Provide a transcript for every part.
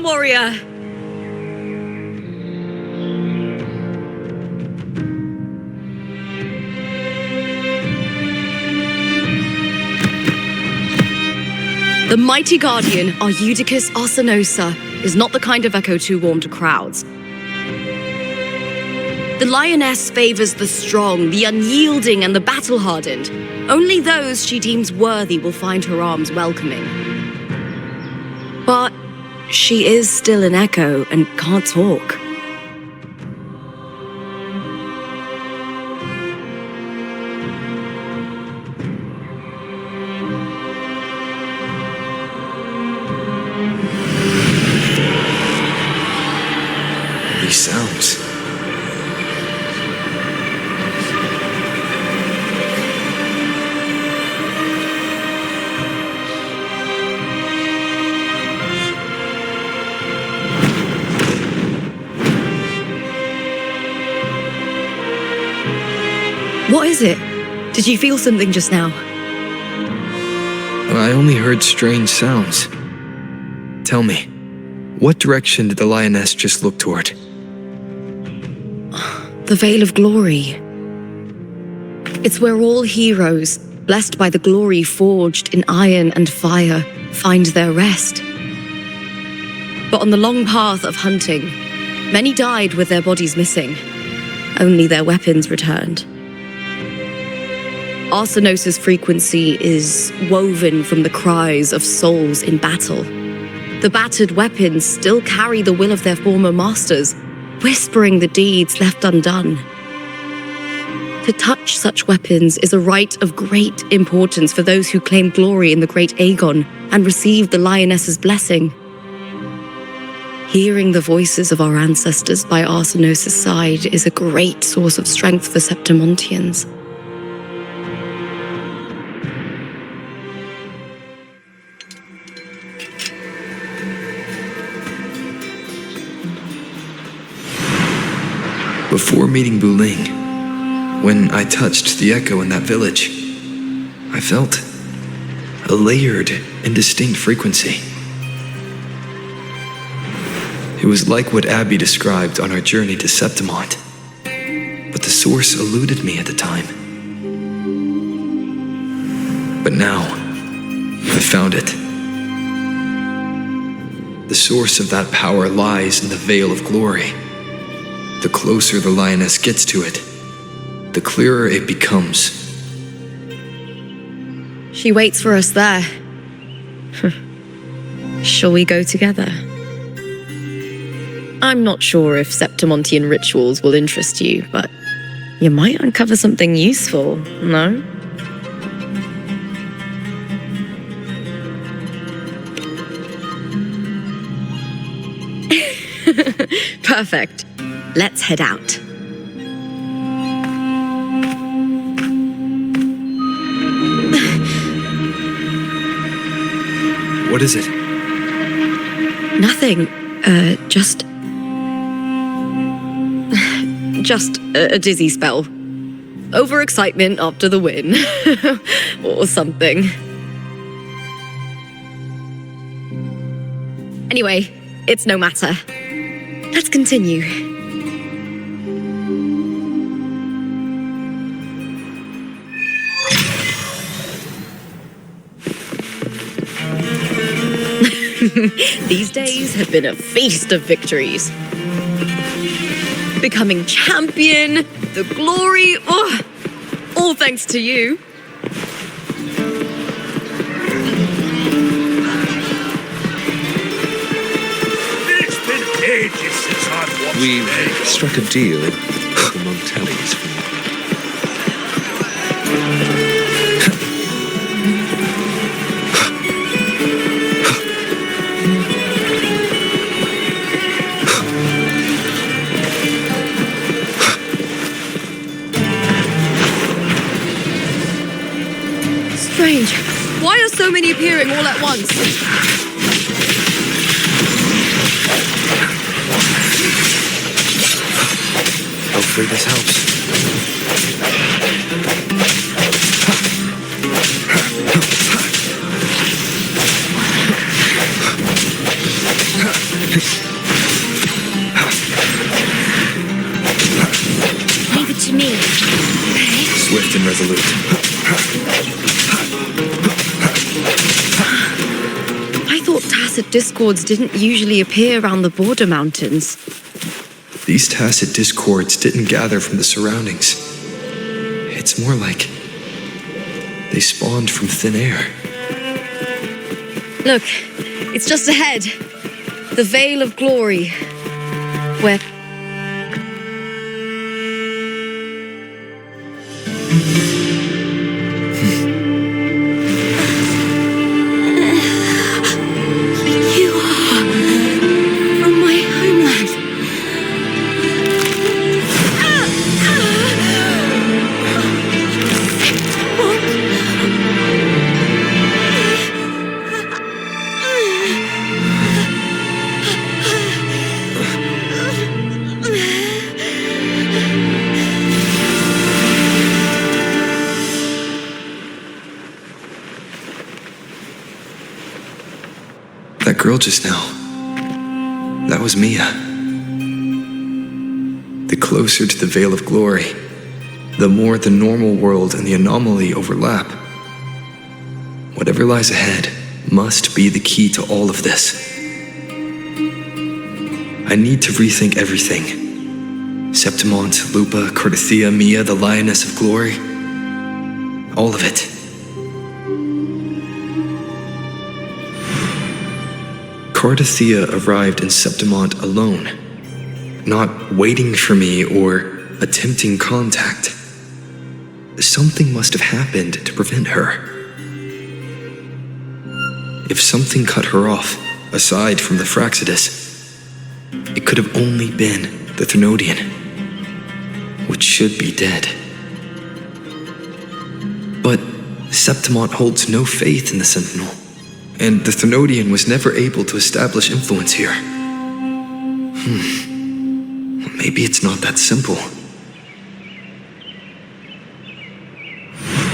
warrior! The mighty guardian, Arudicus Arsenosa, is not the kind of echo too warm to crowds. The lioness favors the strong, the unyielding, and the battle-hardened. Only those she deems worthy will find her arms welcoming. But she is still an echo and can't talk. These sounds. What is it? Did you feel something just now? I only heard strange sounds. Tell me, what direction did the lioness just look toward? The Veil of Glory. It's where all heroes, blessed by the glory forged in iron and fire, find their rest. But on the long path of hunting, many died with their bodies missing. Only their weapons returned. Arsenosa's frequency is woven from the cries of souls in battle. The battered weapons still carry the will of their former masters, whispering the deeds left undone. To touch such weapons is a rite of great importance for those who claim glory in the great Aegon and receive the lioness's blessing. Hearing the voices of our ancestors by Arsenosa's side is a great source of strength for Septimontians. Before meeting Buling, when I touched the echo in that village, I felt a layered and distinct frequency. It was like what Abby described on our journey to Septimont, but the source eluded me at the time. But now, I found it. The source of that power lies in the Veil of Glory. The closer the lioness gets to it, the clearer it becomes. She waits for us there. Shall we go together? I'm not sure if Septimontian rituals will interest you, but you might uncover something useful, no? Perfect. Let's head out. What is it? Nothing. Just a dizzy spell. Overexcitement after the win. Or something. Anyway, it's no matter. Let's continue. These days have been a feast of victories. Becoming champion, the glory, all thanks to you. It's been ages since I've watched We've struck a deal in the Montellis. Strange. Why are so many appearing all at once? Hopefully this helps. Leave it to me. Swift and resolute. I thought tacit discords didn't usually appear around the border mountains. These tacit discords didn't gather from the surroundings. It's more like they spawned from thin air. Look, it's just ahead. The Veil of Glory. Where... You are from my homeland. That girl just now, that was Mia. The closer to the Veil of Glory, the more the normal world and the anomaly overlap. Whatever lies ahead must be the key to all of this. I need to rethink everything. Septimont, Lupa, Cardathia, Mia, the Lioness of Glory. All of it. Cardathia arrived in Septimont alone, not waiting for me or attempting contact. Something must have happened to prevent her. If something cut her off, aside from the Fraxidus, it could have only been the Thenodian, which should be dead. But Septimont holds no faith in the Sentinel, and the Thenodian was never able to establish influence here. Maybe it's not that simple.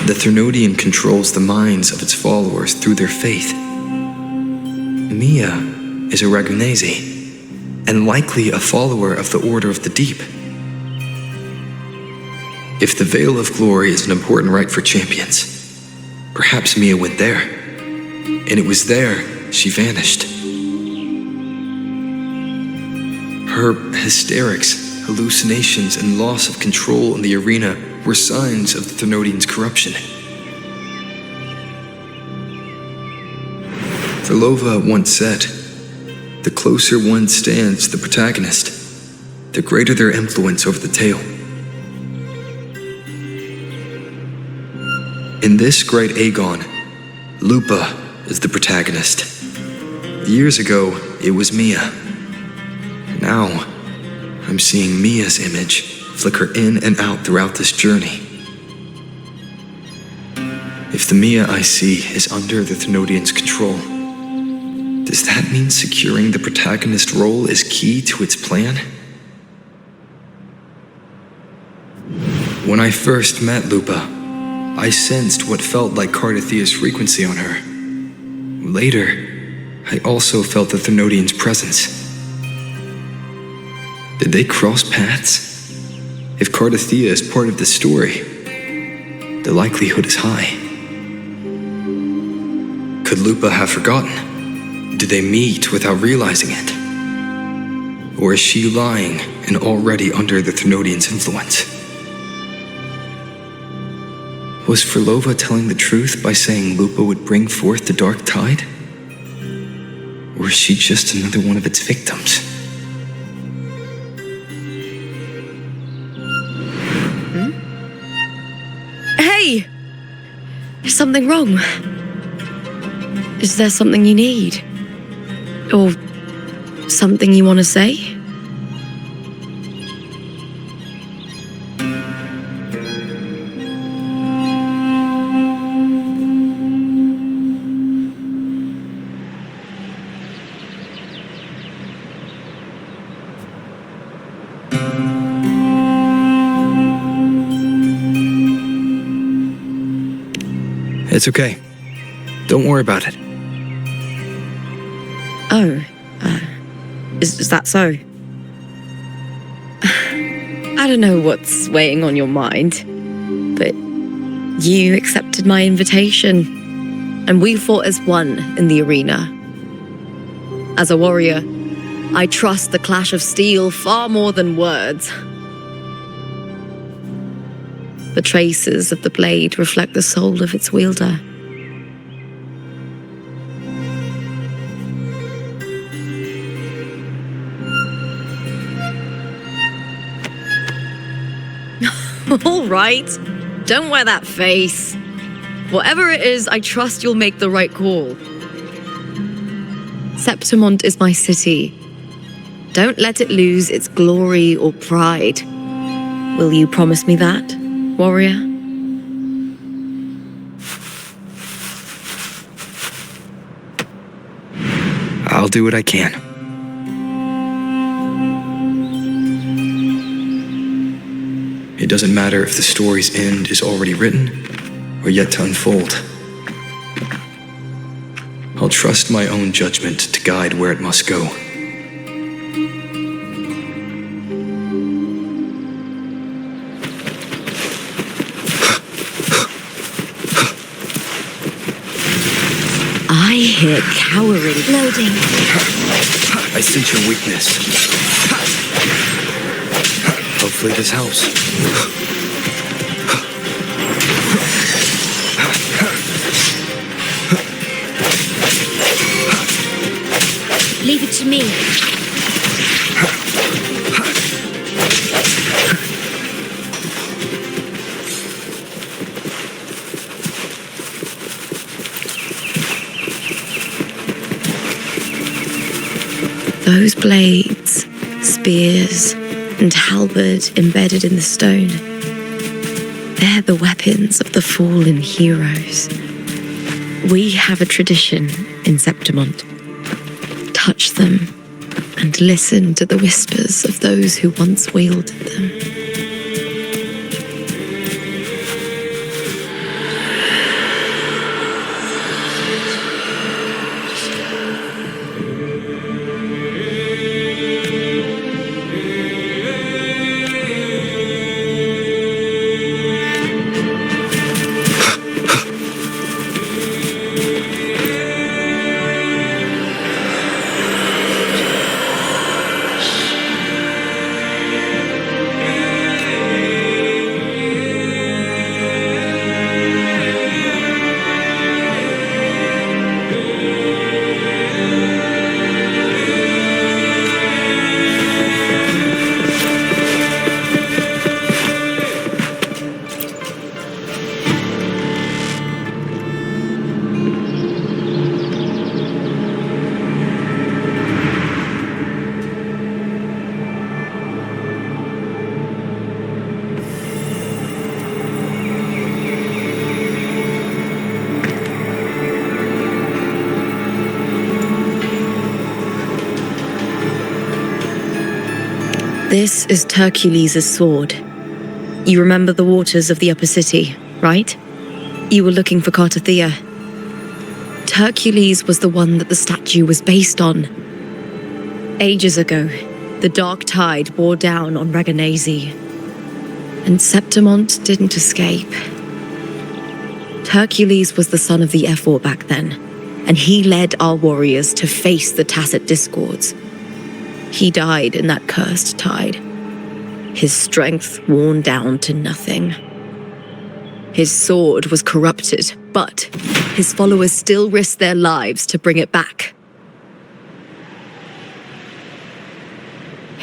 The Thenodian controls the minds of its followers through their faith. Mia is a Ragunese, and likely a follower of the Order of the Deep. If the Veil of Glory is an important rite for champions, perhaps Mia went there, and it was there she vanished. Her hysterics, hallucinations, and loss of control in the arena were signs of the Thenodian's corruption. Verlova once said, "The closer one stands to the protagonist, the greater their influence over the tale." In this great Aegon, Lupa is the protagonist. Years ago, it was Mia. Now, I'm seeing Mia's image flicker in and out throughout this journey. If the Mia I see is under the Thenodian's control, does that mean securing the protagonist role is key to its plan? When I first met Lupa, I sensed what felt like Cardathia's frequency on her. Later, I also felt the Thenodian's presence. Did they cross paths? If Cardathia is part of the story, the likelihood is high. Could Lupa have forgotten? Did they meet without realizing it? Or is she lying and already under the Thenodian's influence? Was Verlova telling the truth by saying Lupa would bring forth the dark tide? Or is she just another one of its victims? Hey! Is something wrong? Is there something you need? Or something you want to say? It's okay. Don't worry about it. Oh, Is that so? I don't know what's weighing on your mind, but you accepted my invitation, and we fought as one in the arena. As a warrior, I trust the clash of steel far more than words. The traces of the blade reflect the soul of its wielder. All right, don't wear that face. Whatever it is, I trust you'll make the right call. Septimont is my city. Don't let it lose its glory or pride. Will you promise me that, warrior? I'll do what I can. It doesn't matter if the story's end is already written or yet to unfold. I'll trust my own judgment to guide where it must go. I hear cowering. Loading. I sense your weakness. Hopefully this helps. Leave it to me. Those blades, spears, and halberd embedded in the stone. They're the weapons of the fallen heroes. We have a tradition in Septimont. Touch them and listen to the whispers of those who once wielded them. This is Terkecuali's sword. You remember the waters of the upper city, right? You were looking for Cartathea. Terkecuali's was the one that the statue was based on. Ages ago, the dark tide bore down on Reganese, and Septimont didn't escape. Terkecuali's was the son of the Ephor back then, and he led our warriors to face the Tacit discords. He died in that cursed tide, his strength worn down to nothing. His sword was corrupted, but his followers still risked their lives to bring it back.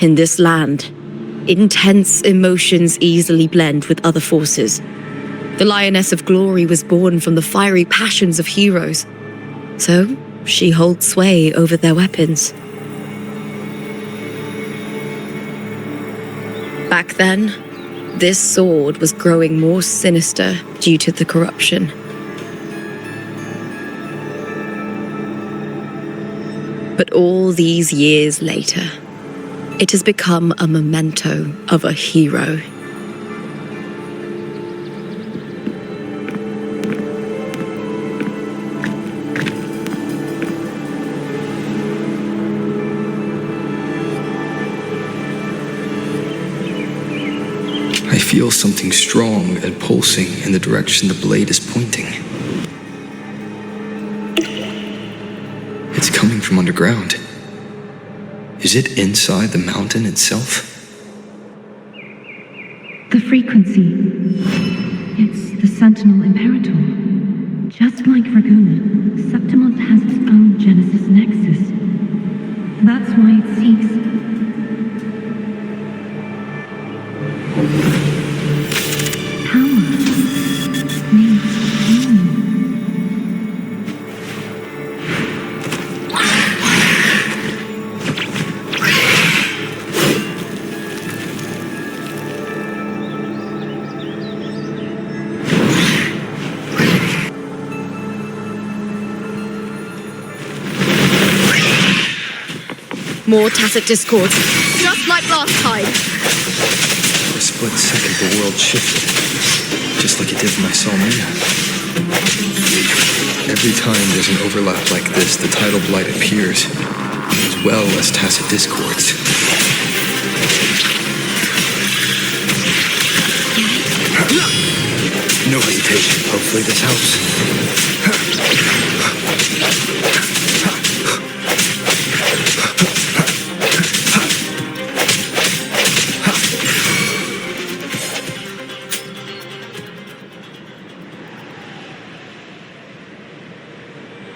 In this land, intense emotions easily blend with other forces. The Lioness of Glory was born from the fiery passions of heroes, so she holds sway over their weapons. Back then, this sword was growing more sinister due to the corruption. But all these years later, it has become a memento of a hero. feel something strong and pulsing in the direction the blade is pointing. It's coming from underground. Is it inside the mountain itself? The frequency. It's the Sentinel Imperator. Just like Dragona, Septimont has its own Genesis Nexus. That's why it seeks. Power. Needs healing. More tacit discords, just like last time. For a split second, the world shifted, just like it did when I saw Mia. Every time there's an overlap like this, the tidal blight appears, as well as tacit discords. No hesitation. Hopefully this helps.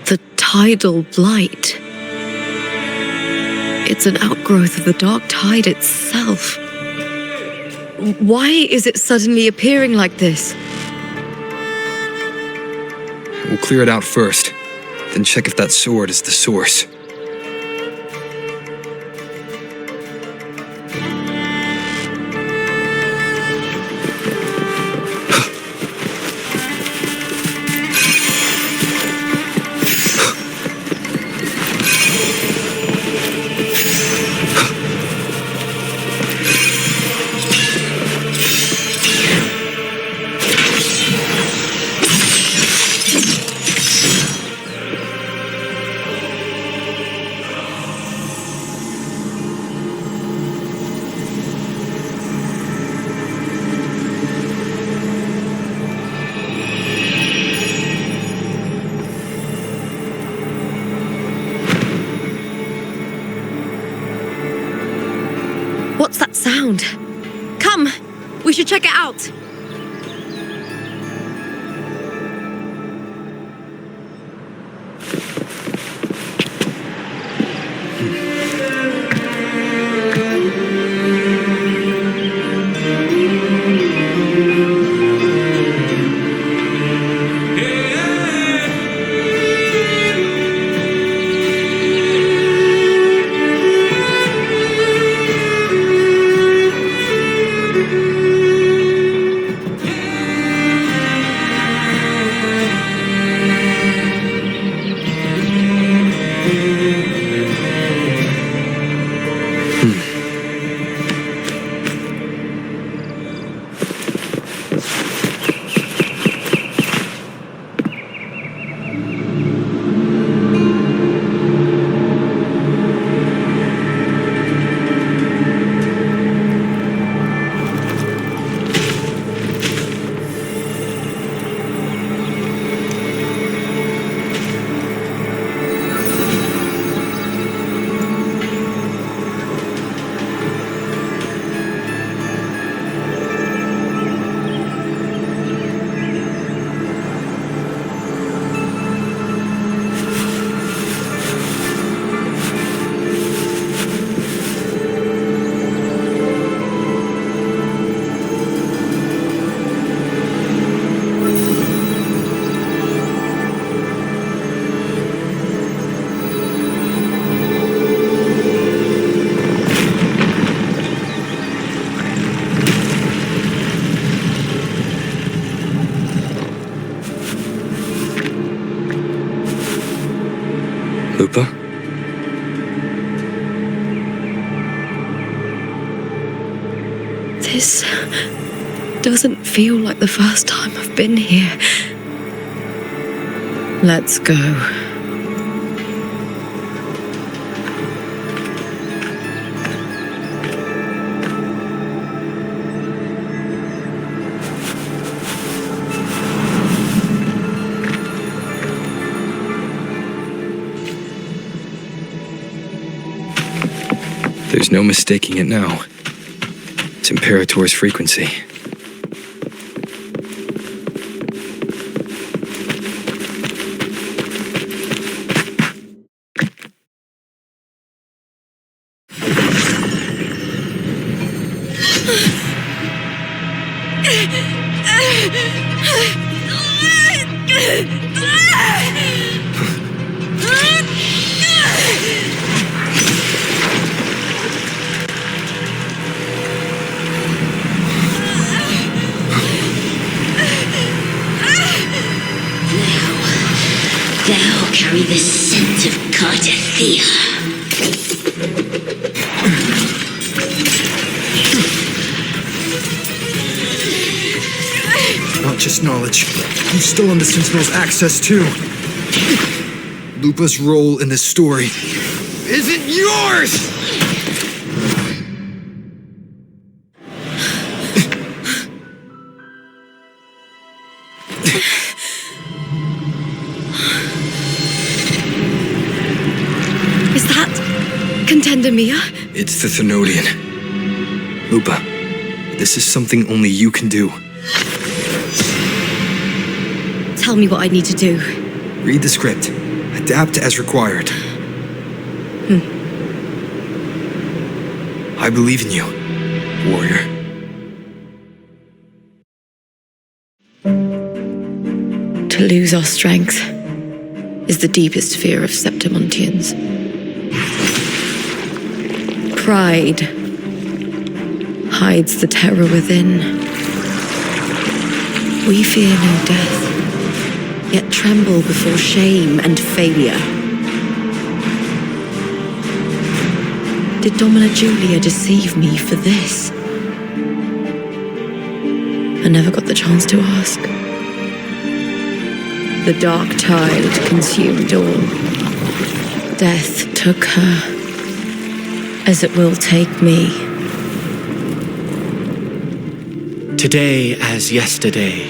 The tidal blight. It's an outgrowth of the dark tide itself. Why is it suddenly appearing like this? We'll clear it out first, then check if that sword is the source. What's that sound? Come, we should check it out. Lupa? This doesn't feel like the first time I've been here. Let's go. There's no mistaking it now. It's Imperator's frequency. Thou carry the scent of Cardathia. Not just knowledge. You still on the Sentinel's access too. Lupa's role in this story isn't yours! Is that Contender Mia? It's the Thenodian. Lupa, this is something only you can do. Tell me what I need to do. Read the script. Adapt as required. I believe in you, warrior. To lose our strength is the deepest fear of Septimontians. Pride hides the terror within. We fear no death, yet tremble before shame and failure. Did Domina Julia deceive me for this? I never got the chance to ask. The dark tide consumed all. Death took her, as it will take me. Today as yesterday,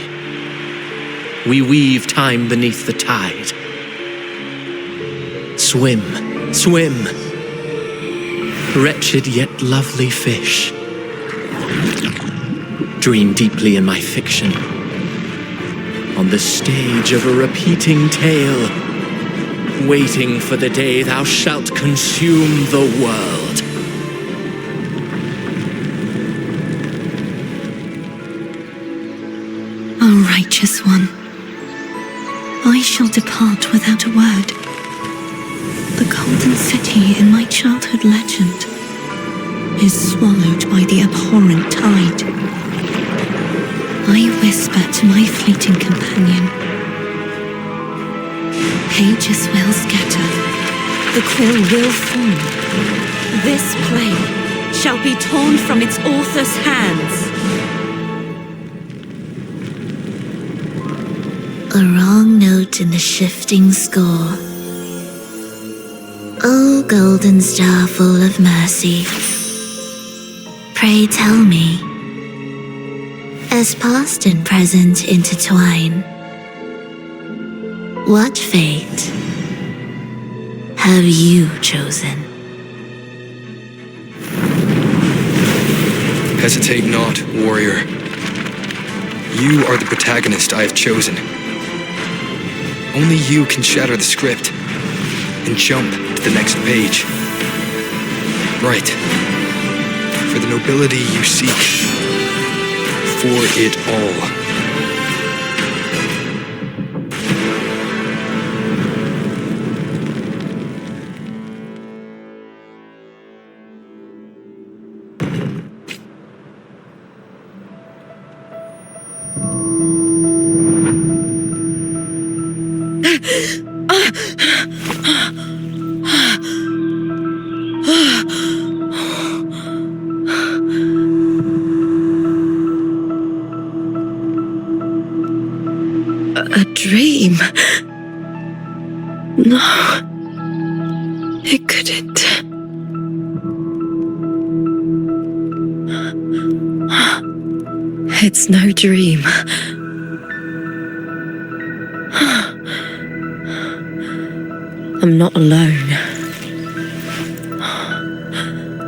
we weave time beneath the tide. Swim, swim, wretched yet lovely fish. Dream deeply in my fiction, on the stage of a repeating tale, waiting for the day thou shalt consume the world. O righteous one, I shall depart without a word. The golden city in my childhood legend is swallowed by the abhorrent tide. I whisper to my fleeting companion. Pages will scatter, the quill will form. This play shall be torn from its author's hands. A wrong note in the shifting score. O golden star full of mercy, pray tell me, as past and present intertwine, what fate have you chosen? Hesitate not, warrior. You are the protagonist I have chosen. Only you can shatter the script and jump to the next page. Right. For the nobility you seek. For it all. A dream? No, it couldn't. It's no dream. I'm not alone.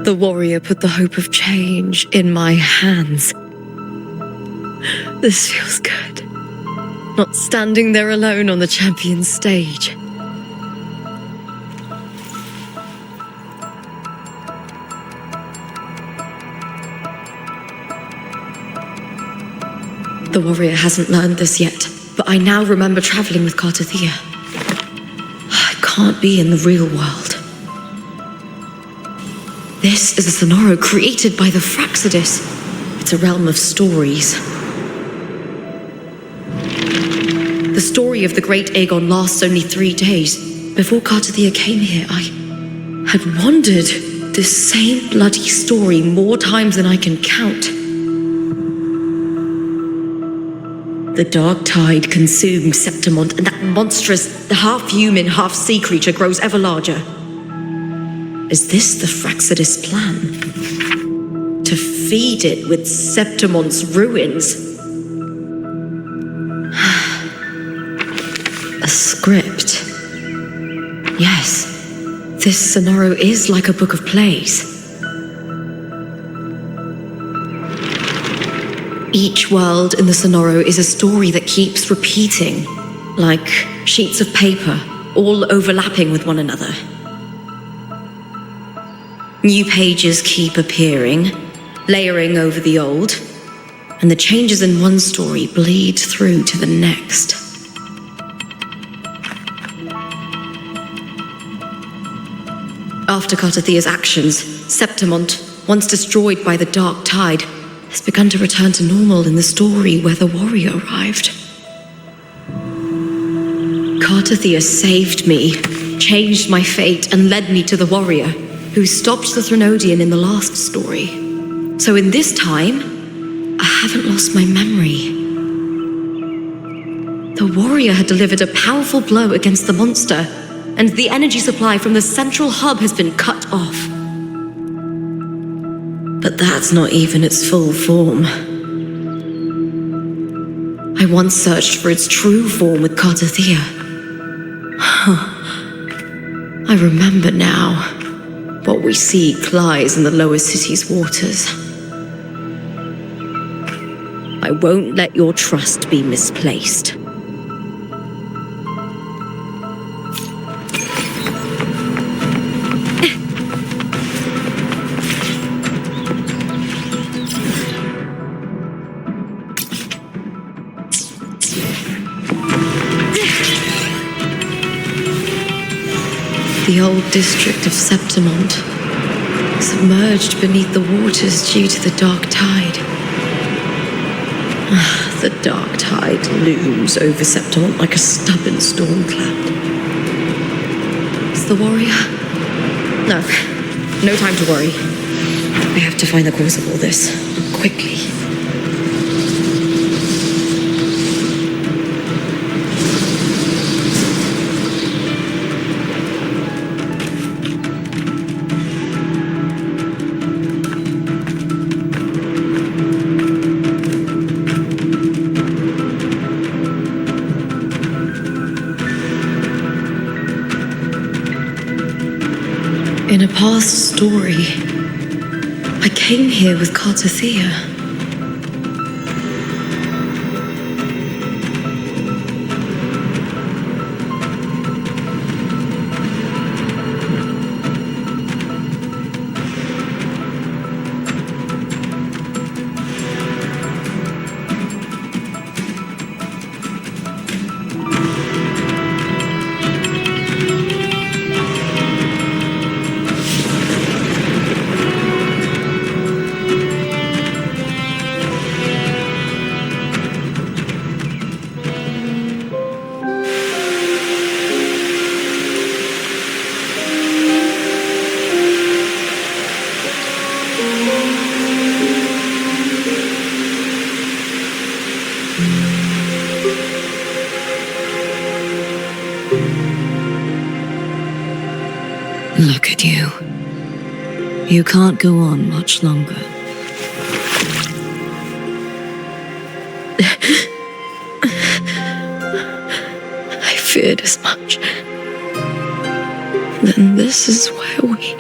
The warrior put the hope of change in my hands. This feels good. Not standing there alone on the champion's stage. The warrior hasn't learned this yet, but I now remember traveling with Kartathea. I can't be in the real world. This is a Sonoro created by the Fraxidus. It's a realm of stories. The story of the great Aegon lasts only 3 days. Before Kartathea came here, I had wandered this same bloody story more times than I can count. The dark tide consumes Septimont, and that monstrous, half-human, half-sea creature grows ever larger. Is this the Fraxidus plan? To feed it with Septimont's ruins? A script. Yes, this Sonoro is like a book of plays. Each world in the Sonoro is a story that keeps repeating, like sheets of paper, all overlapping with one another. New pages keep appearing, layering over the old, and the changes in one story bleed through to the next. After Kartathea's actions, Septimont, once destroyed by the dark tide, has begun to return to normal in the story where the warrior arrived. Kartathea saved me, changed my fate, and led me to the warrior, who stopped the Threnodian in the last story. So in this time, I haven't lost my memory. The warrior had delivered a powerful blow against the monster, and the energy supply from the central hub has been cut off. But that's not even its full form. I once searched for its true form with Kartathea. I remember now. What we seek lies in the lower city's waters. I won't let your trust be misplaced. The old district of Septimont, submerged beneath the waters due to the dark tide. The dark tide looms over Septimont like a stubborn storm cloud. Is the warrior? No time to worry. I have to find the cause of all this, quickly. In a past story, I came here with Kartathea. Look at you. You can't go on much longer. I feared as much. Then this is where we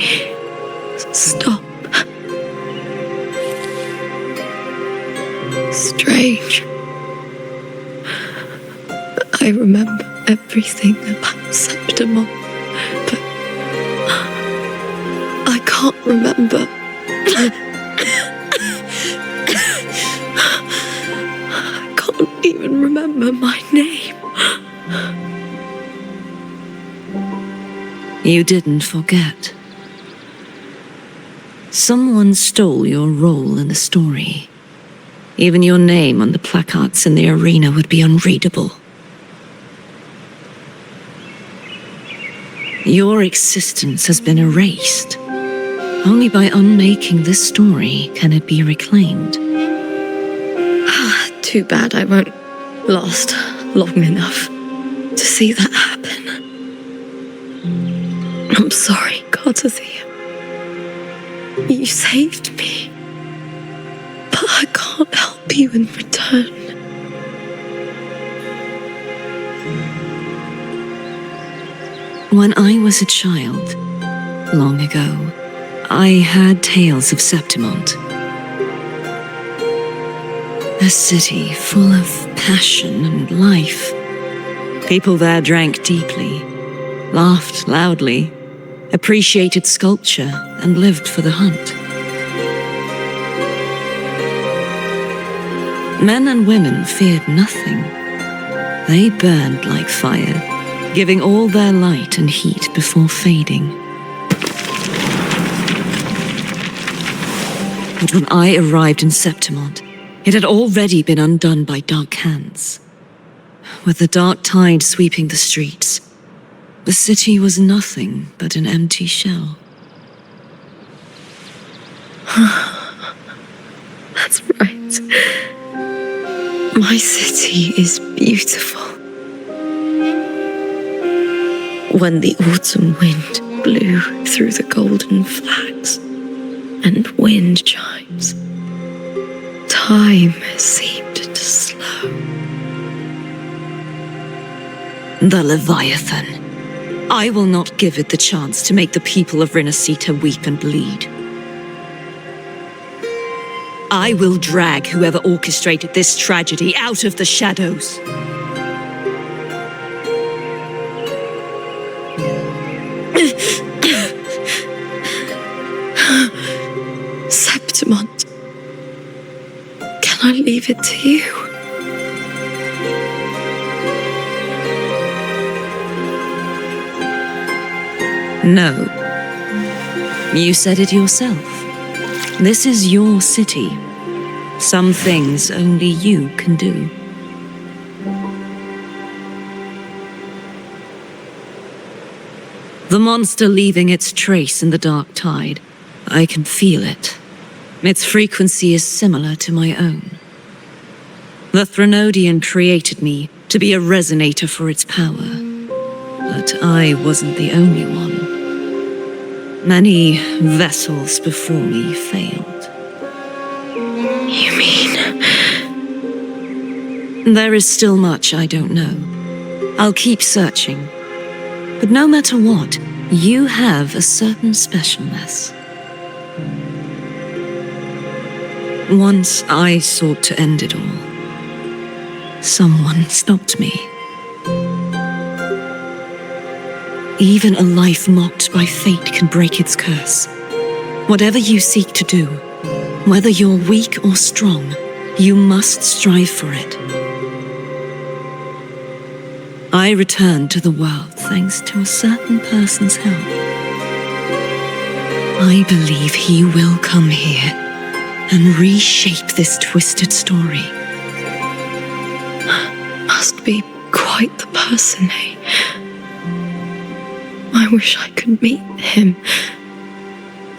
stop. strange. I remember everything about Septimon, but I can't remember. I can't even remember my name. You didn't forget. Someone stole your role in the story. Even your name on the placards in the arena would be unreadable. Your existence has been erased. Only by unmaking this story can it be reclaimed. Too bad I won't last long enough to see that happen. I'm sorry, Gardathea. You saved me, but I can't help you in return. When I was a child, long ago, I heard tales of Septimont. A city full of passion and life. People there drank deeply, laughed loudly, appreciated sculpture, and lived for the hunt. Men and women feared nothing. They burned like fire, giving all their light and heat before fading. But when I arrived in Septimont, it had already been undone by dark hands. With the dark tide sweeping the streets, the city was nothing but an empty shell. That's right. My city is beautiful. When the autumn wind blew through the golden flags and wind chimes, time seemed to slow. The Leviathan. I will not give it the chance to make the people of Rinascita weep and bleed. I will drag whoever orchestrated this tragedy out of the shadows. Septimont, can I leave it to you? No. You said it yourself. This is your city. Some things only you can do. The monster leaving its trace in the dark tide. I can feel it. Its frequency is similar to my own. The Threnodian created me to be a resonator for its power. But I wasn't the only one. Many vessels before me failed. You mean? There is still much I don't know. I'll keep searching. But no matter what, you have a certain specialness. Once I sought to end it all. Someone stopped me. Even a life mocked by fate can break its curse. Whatever you seek to do, whether you're weak or strong, you must strive for it. I returned to the world thanks to a certain person's help. I believe he will come here and reshape this twisted story. Must be quite the person, eh? I wish I could meet him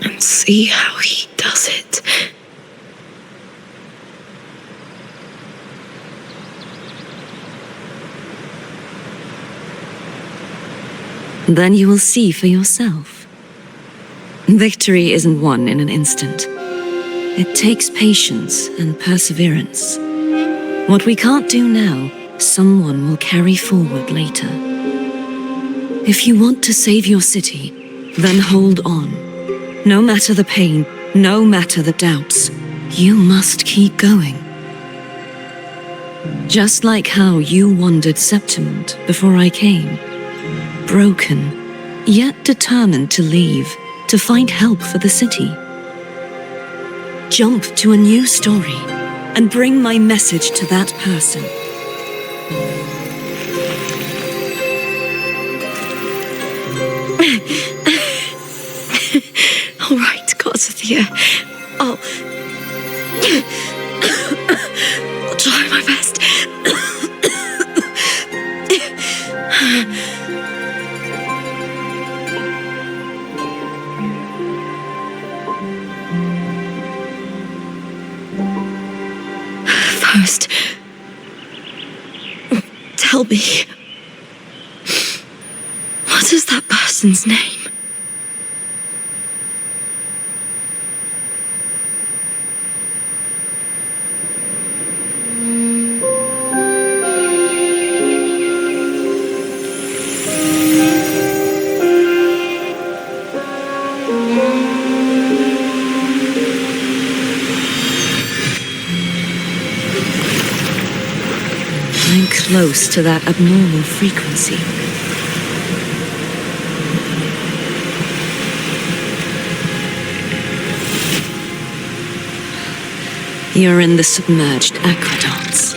and see how he does it. Then you will see for yourself. Victory isn't won in an instant. It takes patience and perseverance. What we can't do now, someone will carry forward later. If you want to save your city, then hold on. No matter the pain, no matter the doubts, you must keep going. Just like how you wandered Septimont before I came. Broken, yet determined to leave, to find help for the city. Jump to a new story and bring my message to that person. All right, Garcia. I'll try my best. First, tell me, what is that person's name? I'm close to that abnormal frequency. You're in the submerged aqueducts.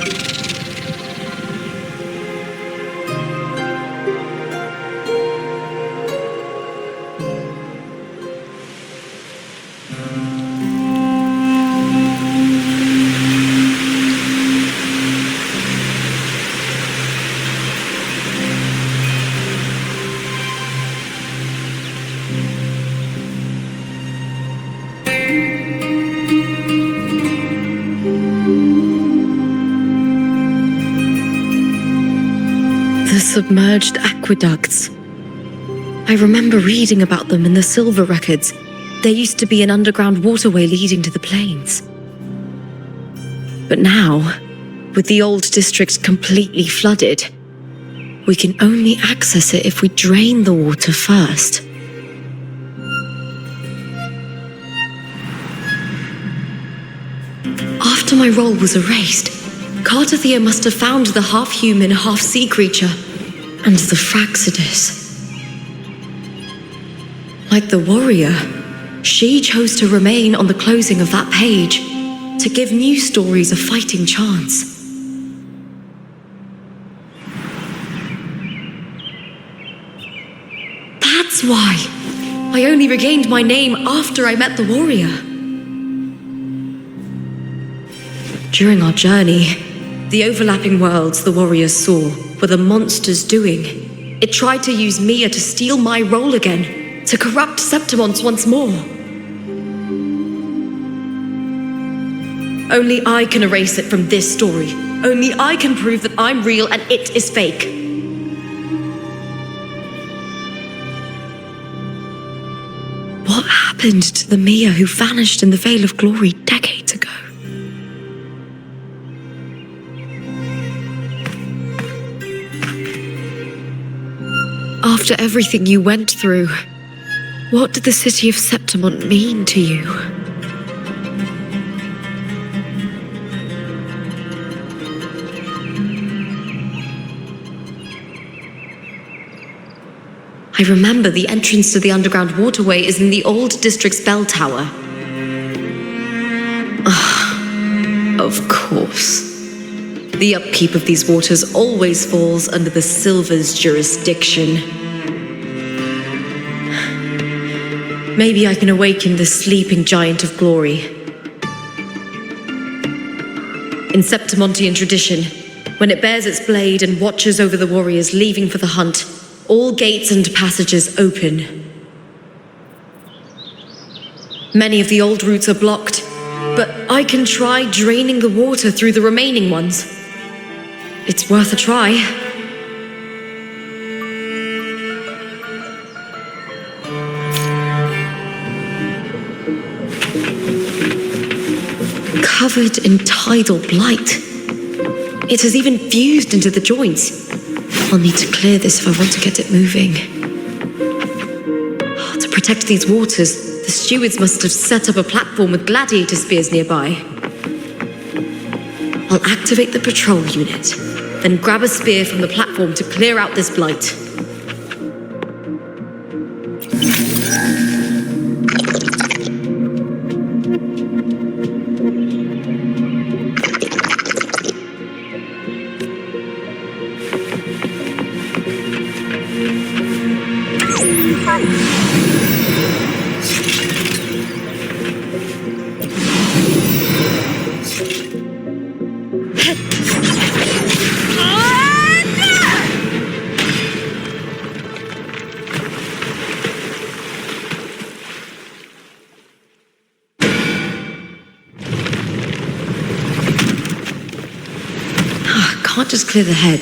The submerged aqueducts. I remember reading about them in the silver records. There used to be an underground waterway leading to the plains. But now, with the old district completely flooded, we can only access it if we drain the water first. After my role was erased, Cartathea must have found the half-human, half-sea creature and the Fraxidus. Like the warrior, she chose to remain on the closing of that page to give new stories a fighting chance. That's why I only regained my name after I met the warrior. During our journey, the overlapping worlds the warriors saw were the monster's doing. It tried to use Mia to steal my role again, to corrupt Septimont once more. Only I can erase it from this story. Only I can prove that I'm real and it is fake. What happened to the Mia who vanished in the Veil of Glory decades ago? After everything you went through, what did the city of Septimont mean to you? I remember the entrance to the underground waterway is in the old district's bell tower. Of course. The upkeep of these waters always falls under the Silver's jurisdiction. Maybe I can awaken the sleeping giant of glory. In Septimontian tradition, when it bears its blade and watches over the warriors leaving for the hunt, all gates and passages open. Many of the old routes are blocked, but I can try draining the water through the remaining ones. It's worth a try. Covered in tidal blight. It has even fused into the joints. I'll need to clear this if I want to get it moving. To protect these waters, the stewards must have set up a platform with gladiator spears nearby. I'll activate the patrol unit, then grab a spear from the platform to clear out this blight. Can't just clear the head.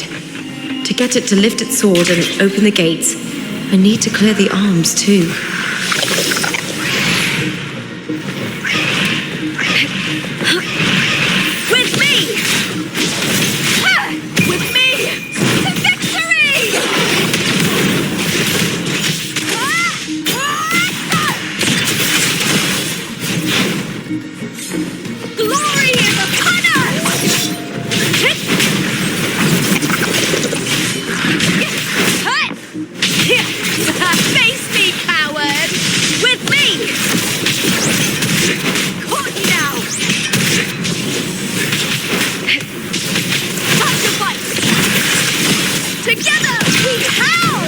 To get it to lift its sword and open the gates, I need to clear the arms too. With me! With me! To victory! Glory is upon us! Face me, coward! With me! Caught you now! Time to fight! Together we howl!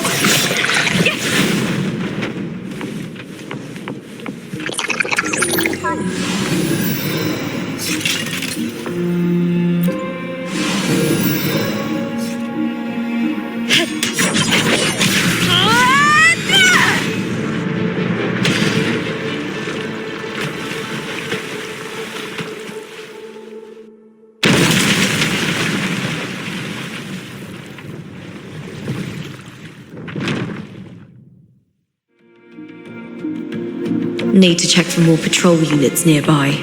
Need to check for more patrol units nearby.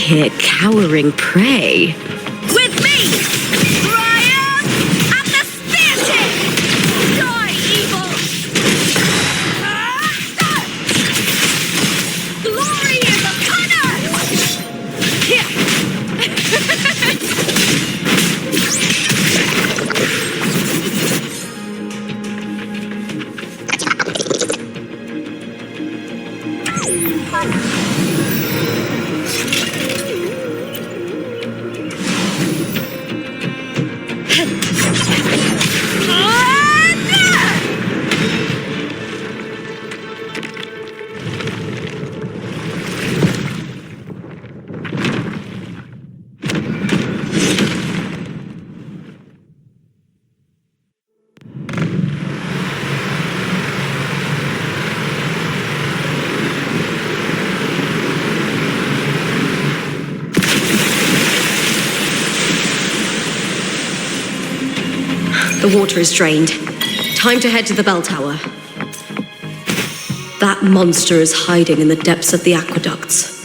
Here, cowering prey. With me! Triumph at the spear tip! Die, evil! Glory is upon The water is drained. Time to head to the bell tower. That monster is hiding in the depths of the aqueducts.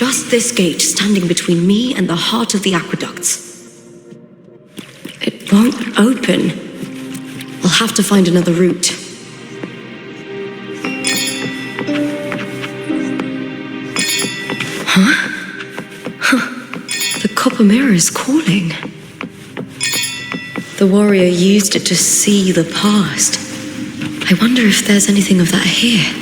just this gate standing between me and the heart of the aqueducts. It won't open. I'll have to find another route. The copper mirror is calling. The warrior used it to see the past. I wonder if there's anything of that here.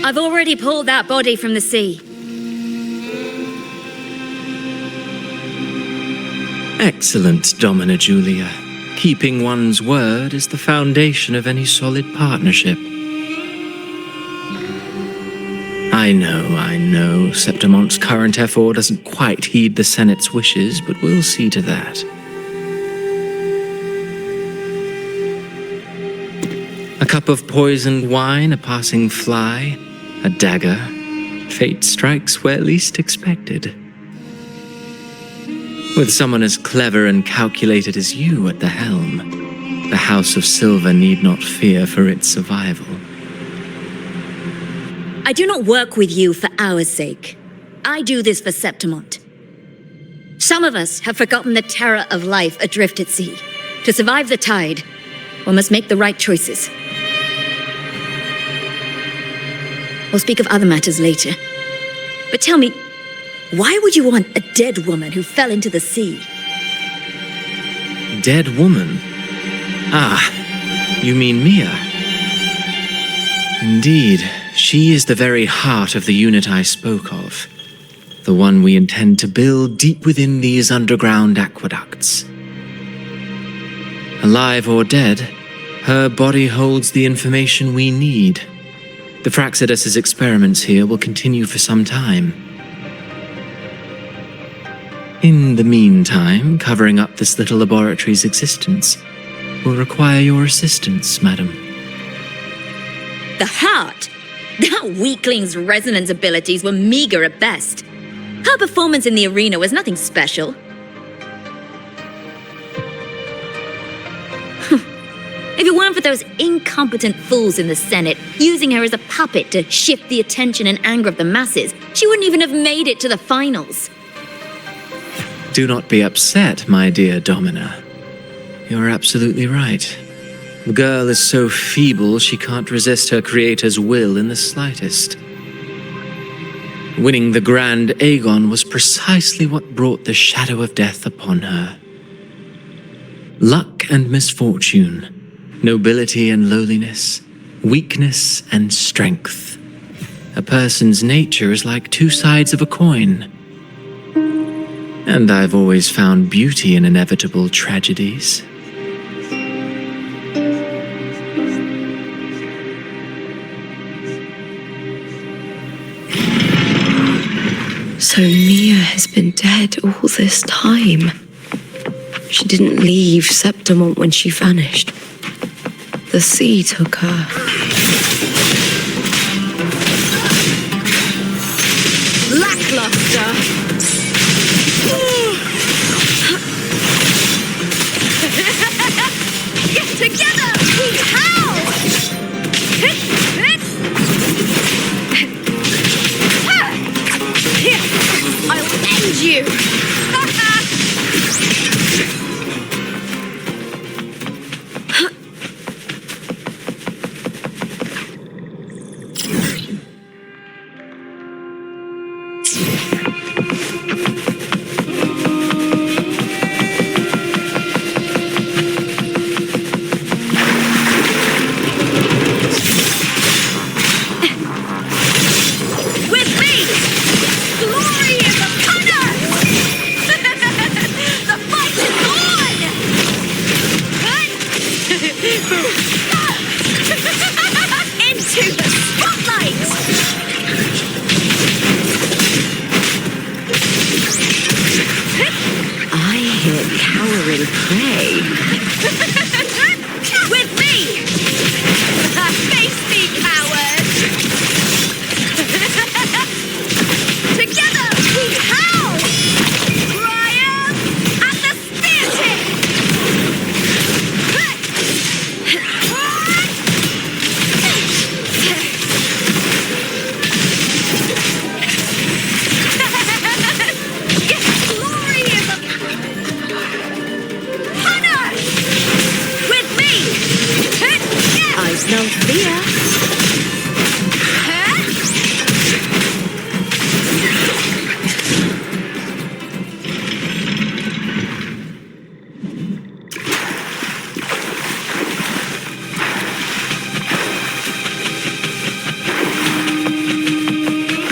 I've already pulled that body from the sea. Excellent, Domina Julia. Keeping one's word is the foundation of any solid partnership. I know, Septimonte's current effort doesn't quite heed the Senate's wishes, but we'll see to that. A cup of poisoned wine, a passing fly, a dagger. Fate strikes where least expected. With someone as clever and calculated as you at the helm, the House of Silver need not fear for its survival. I do not work with you for our sake. I do this for Septimont. Some of us have forgotten the terror of life adrift at sea. To survive the tide, one must make the right choices. We'll speak of other matters later. But tell me, why would you want a dead woman who fell into the sea? Dead woman? Ah, you mean Mia? Indeed, she is the very heart of the unit I spoke of. The one we intend to build deep within these underground aqueducts. Alive or dead, her body holds the information we need. The Fraxidus's experiments here will continue for some time. In the meantime, covering up this little laboratory's existence will require your assistance, madam. The heart? That weakling's resonance abilities were meager at best. Her performance in the arena was nothing special. If it weren't for those incompetent fools in the Senate using her as a puppet to shift the attention and anger of the masses, she wouldn't even have made it to the finals. Do not be upset, my dear Domina. You're absolutely right. The girl is so feeble she can't resist her creator's will in the slightest. Winning the Grand Aegon was precisely what brought the shadow of death upon her. Luck and misfortune, nobility and lowliness, weakness and strength. A person's nature is like two sides of a coin. And I've always found beauty in inevitable tragedies. So Mia has been dead all this time. She didn't leave Septimont when she vanished. The sea took her. Lackluster! Get together! How? I'll end you! Together! smell fear.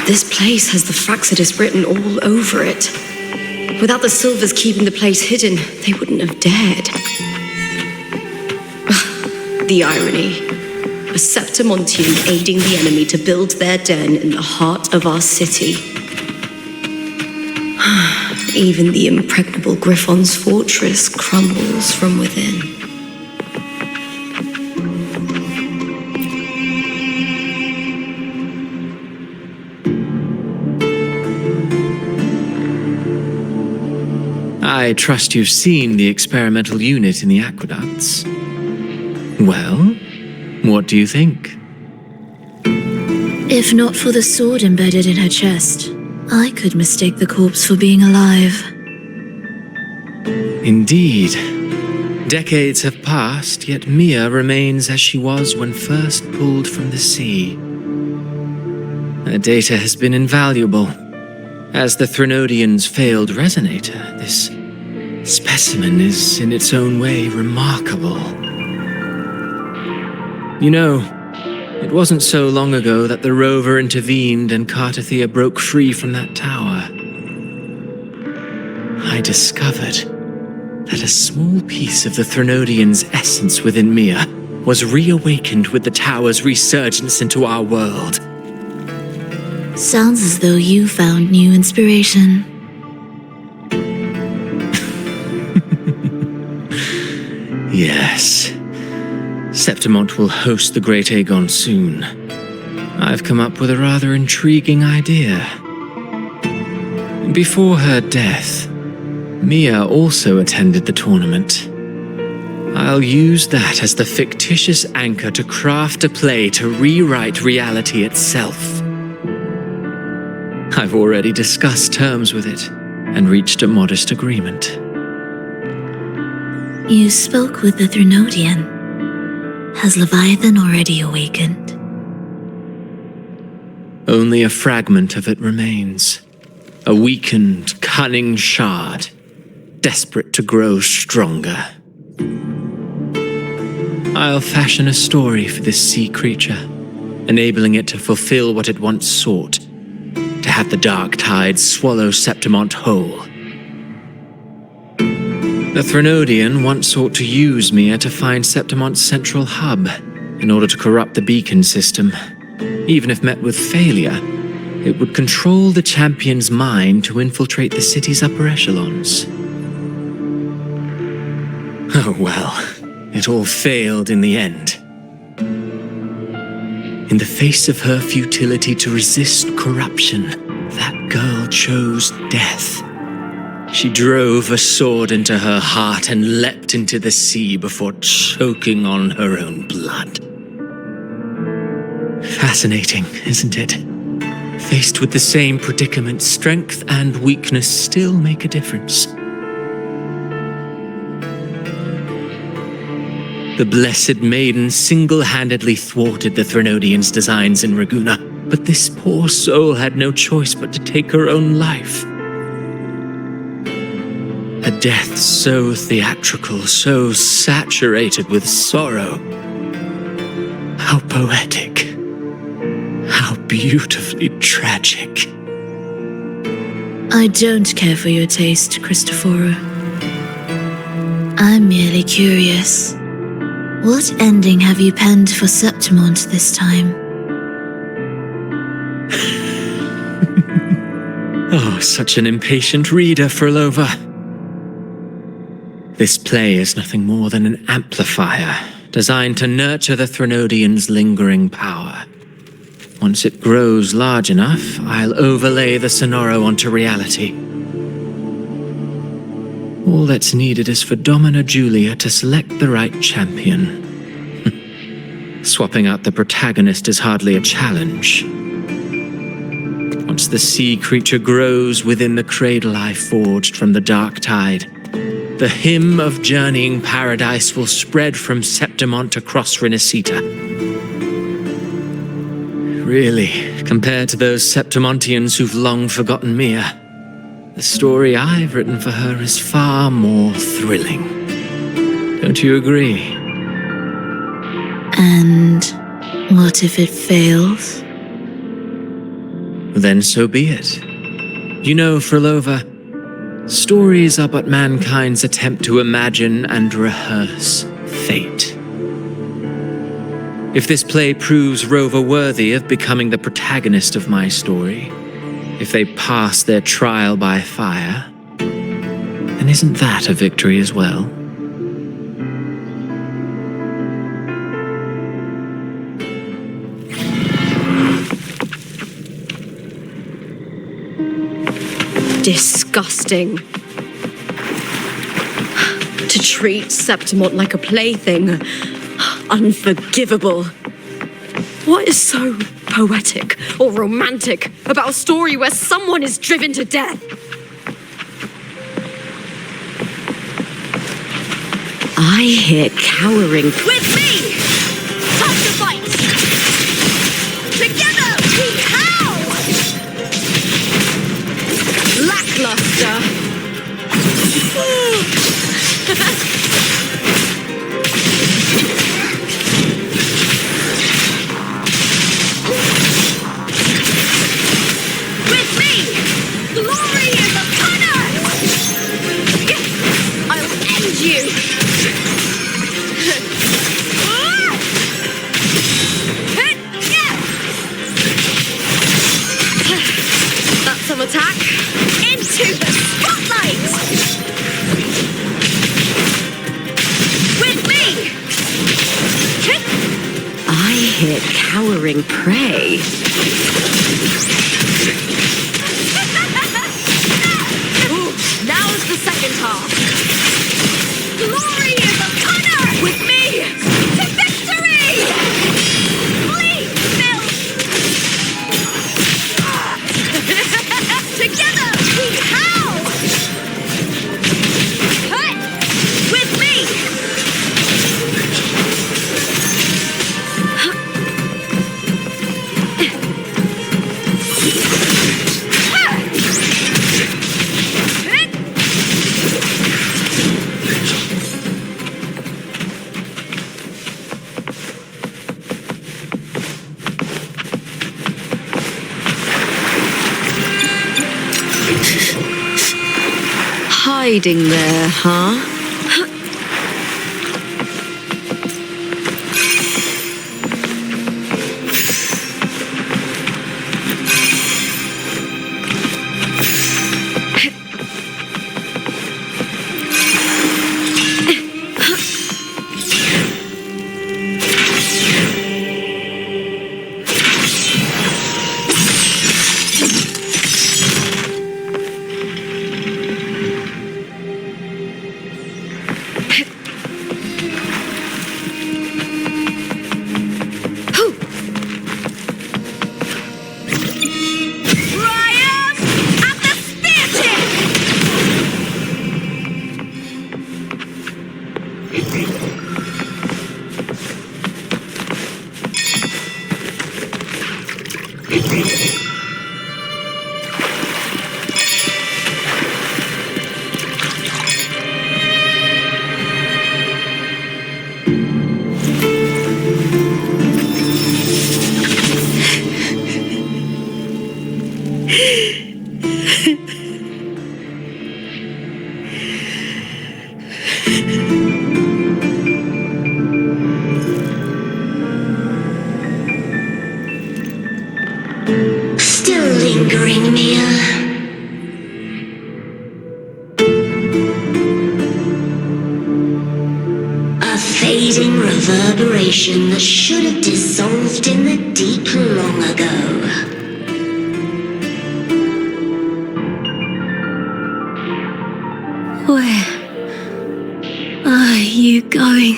This place has the Fraxidus written all over it. Without the Silvers keeping the place hidden, they wouldn't have dared. The irony. A Septimontian aiding the enemy to build their den in the heart of our city. Even the impregnable Griffon's fortress crumbles from within. I trust you've seen the experimental unit in the aqueducts. Well, what do you think? If not for the sword embedded in her chest, I could mistake the corpse for being alive. Indeed. Decades have passed, yet Mia remains as she was when first pulled from the sea. Her data has been invaluable. As the Threnodian's failed resonator, this specimen is in its own way remarkable. You know, it wasn't so long ago that the rover intervened and Cartathea broke free from that tower. I discovered that a small piece of the Threnodian's essence within Mia was reawakened with the tower's resurgence into our world. Sounds as though you found new inspiration. Yes. Septimont will host the Great Aegon soon. I've come up with a rather intriguing idea. Before her death, Mia also attended the tournament. I'll use that as the fictitious anchor to craft a play to rewrite reality itself. I've already discussed terms with it and reached a modest agreement. You spoke with the Threnodian. Has Leviathan already awakened? Only a fragment of it remains. A weakened, cunning shard, desperate to grow stronger. I'll fashion a story for this sea creature, enabling it to fulfill what it once sought, to have the dark tides swallow Septimont whole. The Threnodian once sought to use Mia to find Septimont's central hub in order to corrupt the beacon system. Even if met with failure, it would control the champion's mind to infiltrate the city's upper echelons. Oh well, it all failed in the end. In the face of her futility to resist corruption, that girl chose death. She drove a sword into her heart and leapt into the sea before choking on her own blood. Fascinating, isn't it? Faced with the same predicament, strength and weakness still make a difference. The Blessed Maiden single-handedly thwarted the Threnodian's designs in Raguna, but this poor soul had no choice but to take her own life. A death so theatrical, so saturated with sorrow. How poetic. How beautifully tragic. I don't care for your taste, Cristoforo. I'm merely curious. What ending have you penned for Septimont this time? Oh, such an impatient reader, Frolova. This play is nothing more than an amplifier designed to nurture the Threnodian's lingering power. Once it grows large enough, I'll overlay the Sonoro onto reality. All that's needed is for Domina Julia to select the right champion. Swapping out the protagonist is hardly a challenge. Once the sea creature grows within the cradle I forged from the dark tide, the hymn of journeying paradise will spread from Septimont across Rinascita, Really, compared to those Septimontians who've long forgotten Mia, the story I've written for her is far more thrilling. Don't you agree? And what if it fails? Then so be it. You know, Frolova, stories are but mankind's attempt to imagine and rehearse fate. If this play proves Rover worthy of becoming the protagonist of my story, if they pass their trial by fire, then isn't that a victory as well? Disgusting. To treat Septimont like a plaything. Unforgivable. What is so poetic or romantic about a story where someone is driven to death? I hear cowering. With me! Time to fight! Together we howl! Lackluster. With me! Glory is upon us! I'll end you. That's some attack. Into the spotlight! With me! I hear cowering prey. Ooh, now's the second half. Glory is upon us! With me! To victory! Please, Bill! Together we howl! With me! Hiding there, huh? Still lingering, Mia. A fading reverberation that should have dissolved in the deep long ago. Where are you going?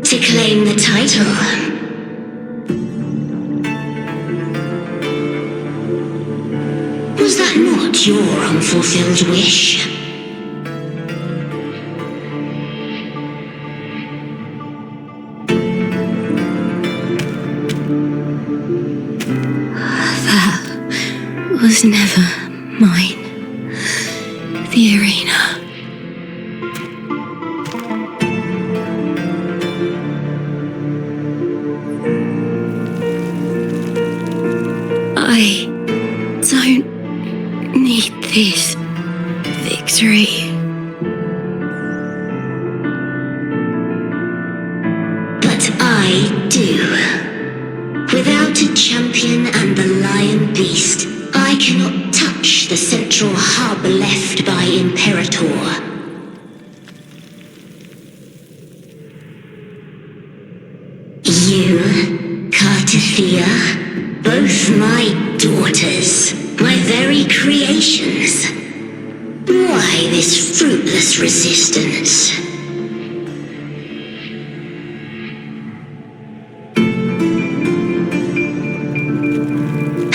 To claim the title. Was that not your unfulfilled wish? was never mine. The arena. I don't need this victory. But I do. Without a champion and the lion beast, I cannot touch the central hub left by Imperator. You, Cartithia, both my daughters, my very creations. Why this fruitless resistance?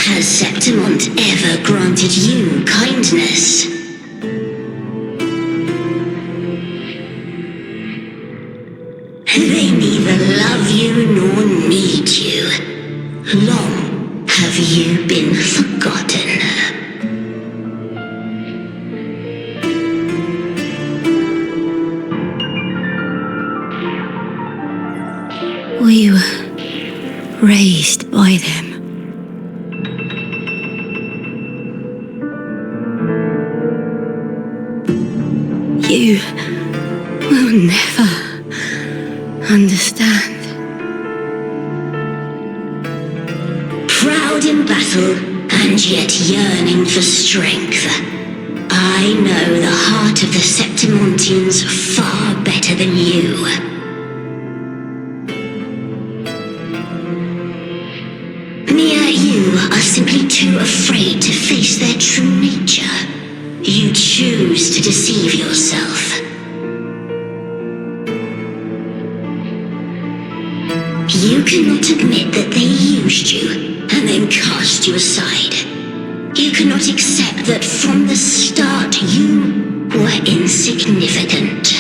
Has Septimont ever granted you kindness? They neither love you nor need you. Long have you been forgotten. We were raised by them. You will never understand. Proud in battle, and yet yearning for strength. I know the heart of the Septimontians far better than you. Mia, you are simply too afraid to face their true nature. You choose to deceive yourself. You cannot admit that they used you and then cast you aside. You cannot accept that from the start you were insignificant.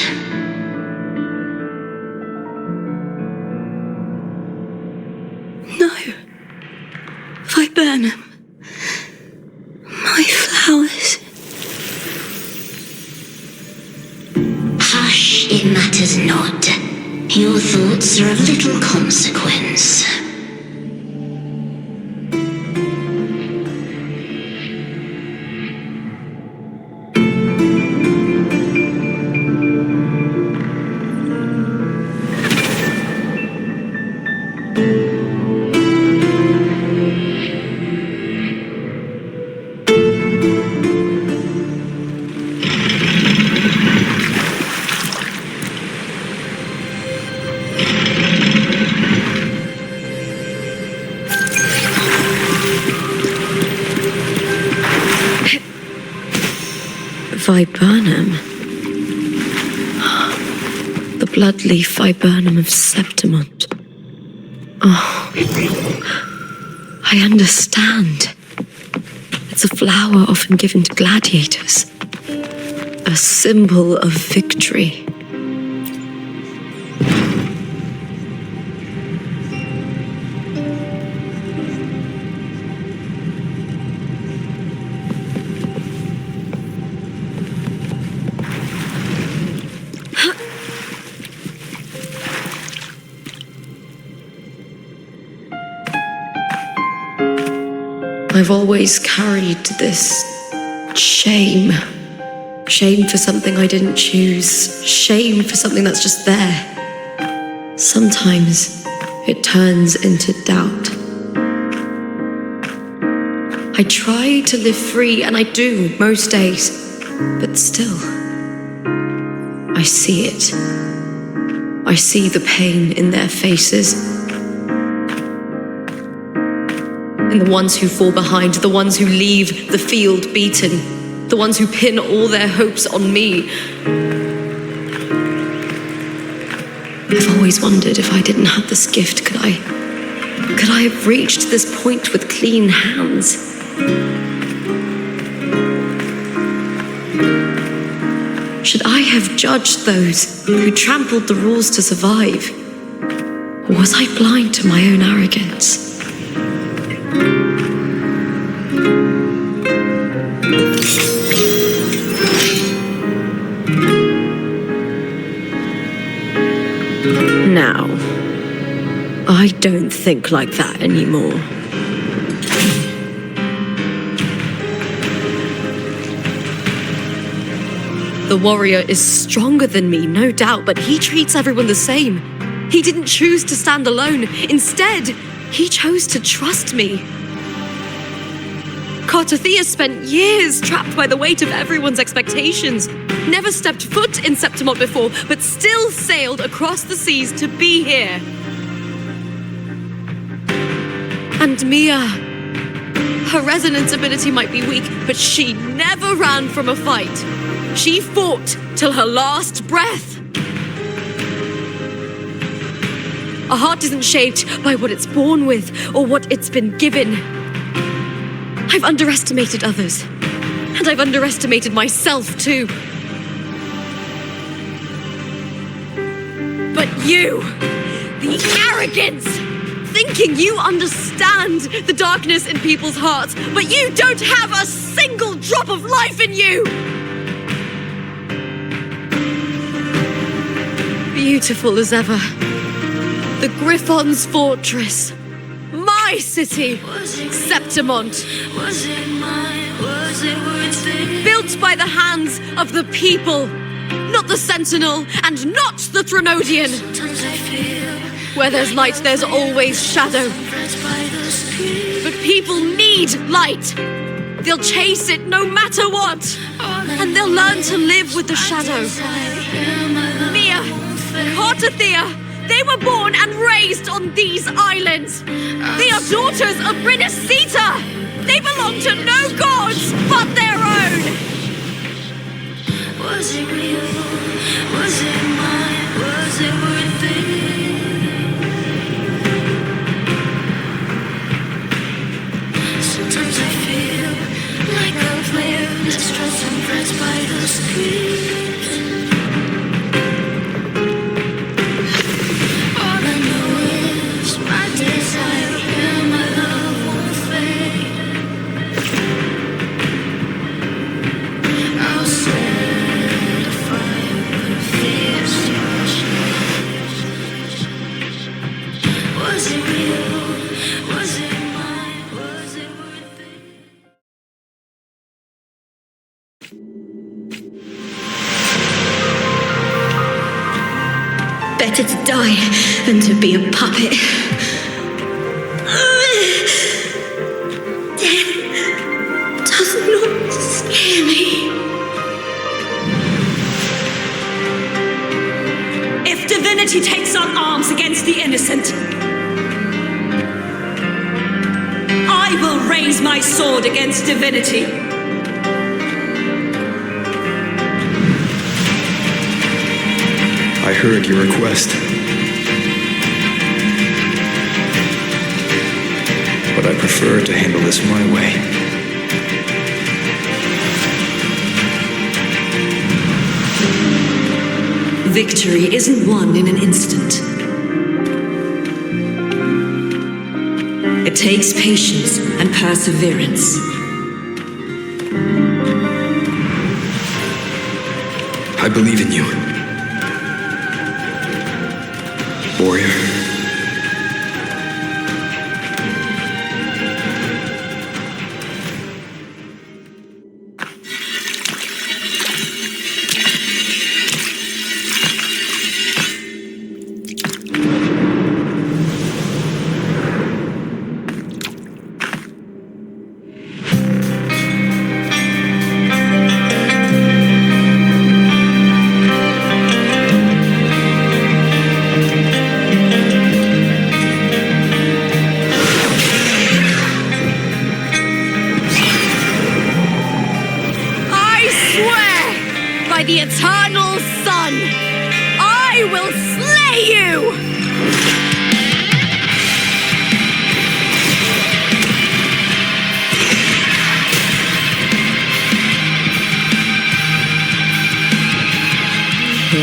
No. Viburnum. My flowers. Hush, it matters not. Your thoughts are of little consequence. Viburnum. The bloodleaf viburnum of Septimont. Oh, I understand. It's a flower often given to gladiators. A symbol of victory. I've always carried this shame. Shame for something I didn't choose. Shame for something that's just there. Sometimes it turns into doubt. I try to live free, and I do most days, but still, I see it. I see the pain in their faces. In the ones who fall behind, the ones who leave the field beaten, the ones who pin all their hopes on me. I've always wondered if I didn't have this gift, could I have reached this point with clean hands? Should I have judged those who trampled the rules to survive? Or was I blind to my own arrogance? Now, I don't think like that anymore. The warrior is stronger than me, no doubt, but he treats everyone the same. He didn't choose to stand alone. Instead, he chose to trust me. Cartothea spent years trapped by the weight of everyone's expectations. Never stepped foot in Septimont before, but still sailed across the seas to be here. And Mia, her resonance ability might be weak, but she never ran from a fight. She fought till her last breath. A heart isn't shaped by what it's born with or what it's been given. I've underestimated others, and I've underestimated myself too. But you, the arrogance, thinking you understand the darkness in people's hearts, but you don't have a single drop of life in you! Beautiful as ever. The Griffon's fortress. My city, Septimont. Built by the hands of the people, not the Sentinel and not the Threnodian. Where there's light, there's always shadow. But people need light. They'll chase it no matter what. And they'll learn to live with the shadow. Mia, Cartothea, they were born and raised on these islands. They are daughters of Rinascita. They belong to no gods but their own. Was it real? Was it mine? Was it worth it? Sometimes I feel like a player distressed and pressed by the screen. Better to die than to be a puppet. Death does not scare me. If divinity takes up arms against the innocent, I will raise my sword against divinity. I heard your request. But I prefer to handle this my way. Victory isn't won in an instant. It takes patience and perseverance. I believe in you, warrior. By the eternal sun, I will slay you!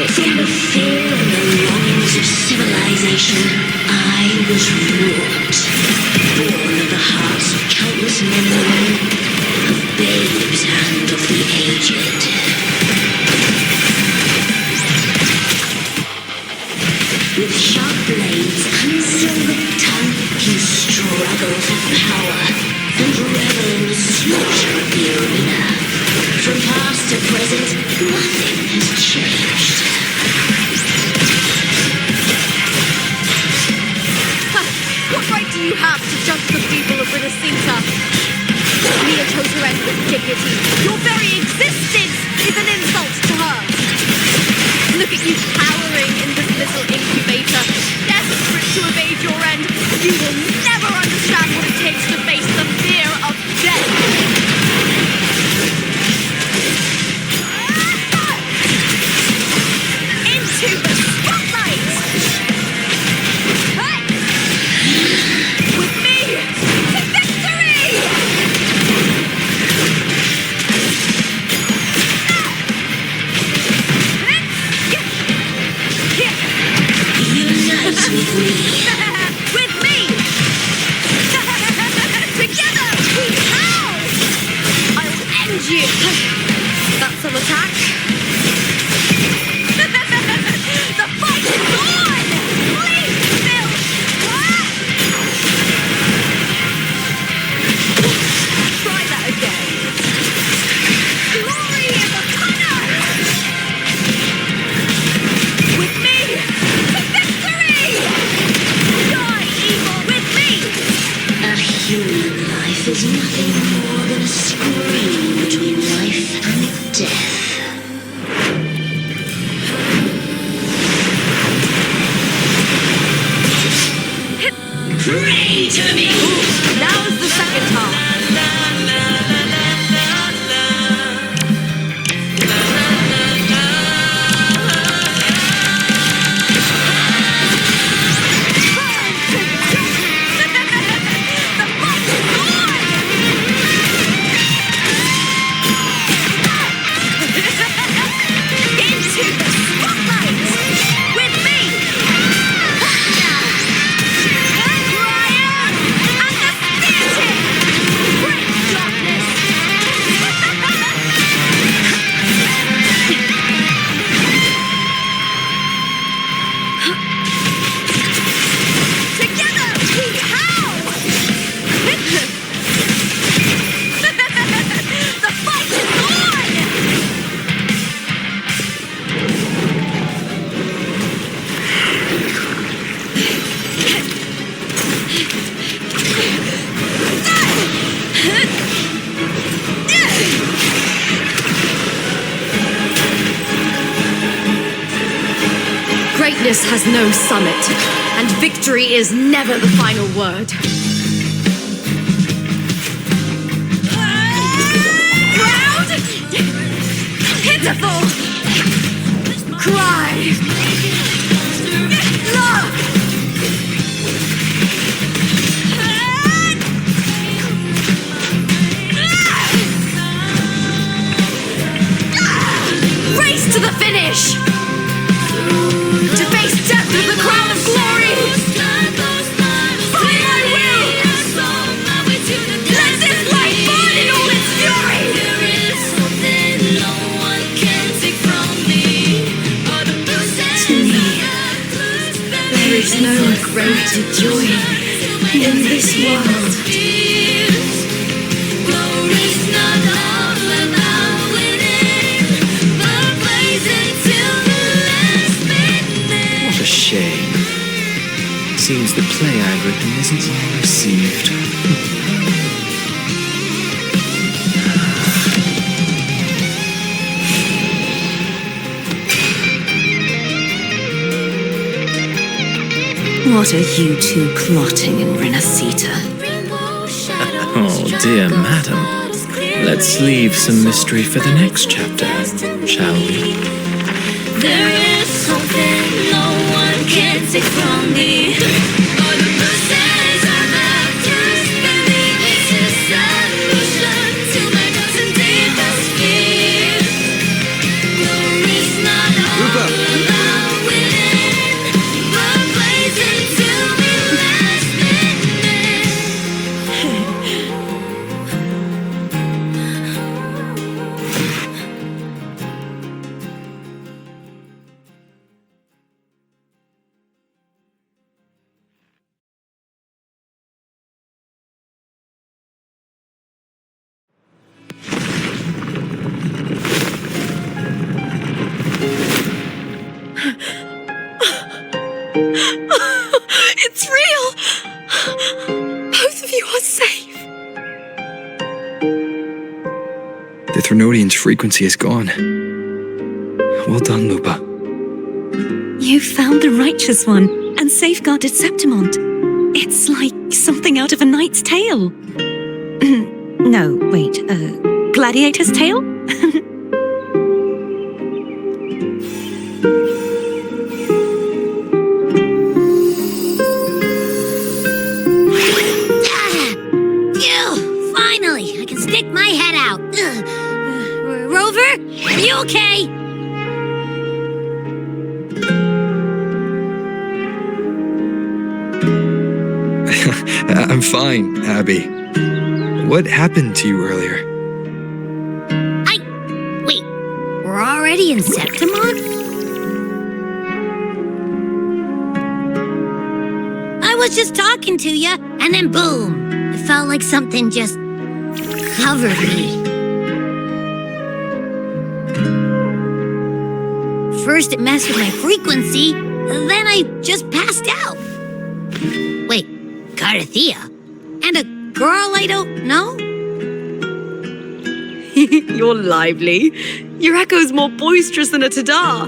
From the fear and the longings of civilization, I was wrought. Born of the hearts of countless men, of babes and of the aged. With sharp blades and silver tongue, he struggled for power and revel in the slaughter of the arena. From past to present, nothing has changed. What right do you have to judge the people of Rinascita? Mia chose her end with dignity. Your very existence is an insult to her. Look at you cowering in this little incubator, desperate to evade your end. You will never understand what it takes to face the fear of death. Into the spotlight! With me to victory! Unite with me. With me! Together we howl! I will end you! That's an attack. The fight is on! Please, Bill! Try that again. Glory is upon us! With me to victory! Die, evil, with me! A human life is nothing more than a screen between life and death. Pray to me! Now's the second half. The fight is on! Into the spotlight! With me! Brian! And the theatre! Great darkness! Together we howl! The fight is on! Greatness has no summit, and victory is never the final word. Proud! Pitiful! Cry! Love! Race to the finish! To face death with the crown of glory! By my will! Let this light burn in all its fury! To me, there is no greater joy in this world. What a shame. Seems the play I've written isn't well received. What are you two plotting in Rinascita? Oh, dear madam. Let's leave some mystery for the next chapter, shall we? There is something no one can take from me. It's real! Both of you are safe. The Threnodian's frequency is gone. Well done, Lupa. You found the righteous one and safeguarded Septimont. It's like something out of a knight's tale. No, wait, gladiator's tale? Finally, I can stick my head out. Rover, are you okay? I'm fine, Abby. What happened to you earlier? Wait, we're already in Septimont? I was just talking to you, and then boom! It felt like something just covered me. First it messed with my frequency, then I just passed out. Wait, Carthea? And a girl I don't know? You're lively. Your echo's more boisterous than a tada.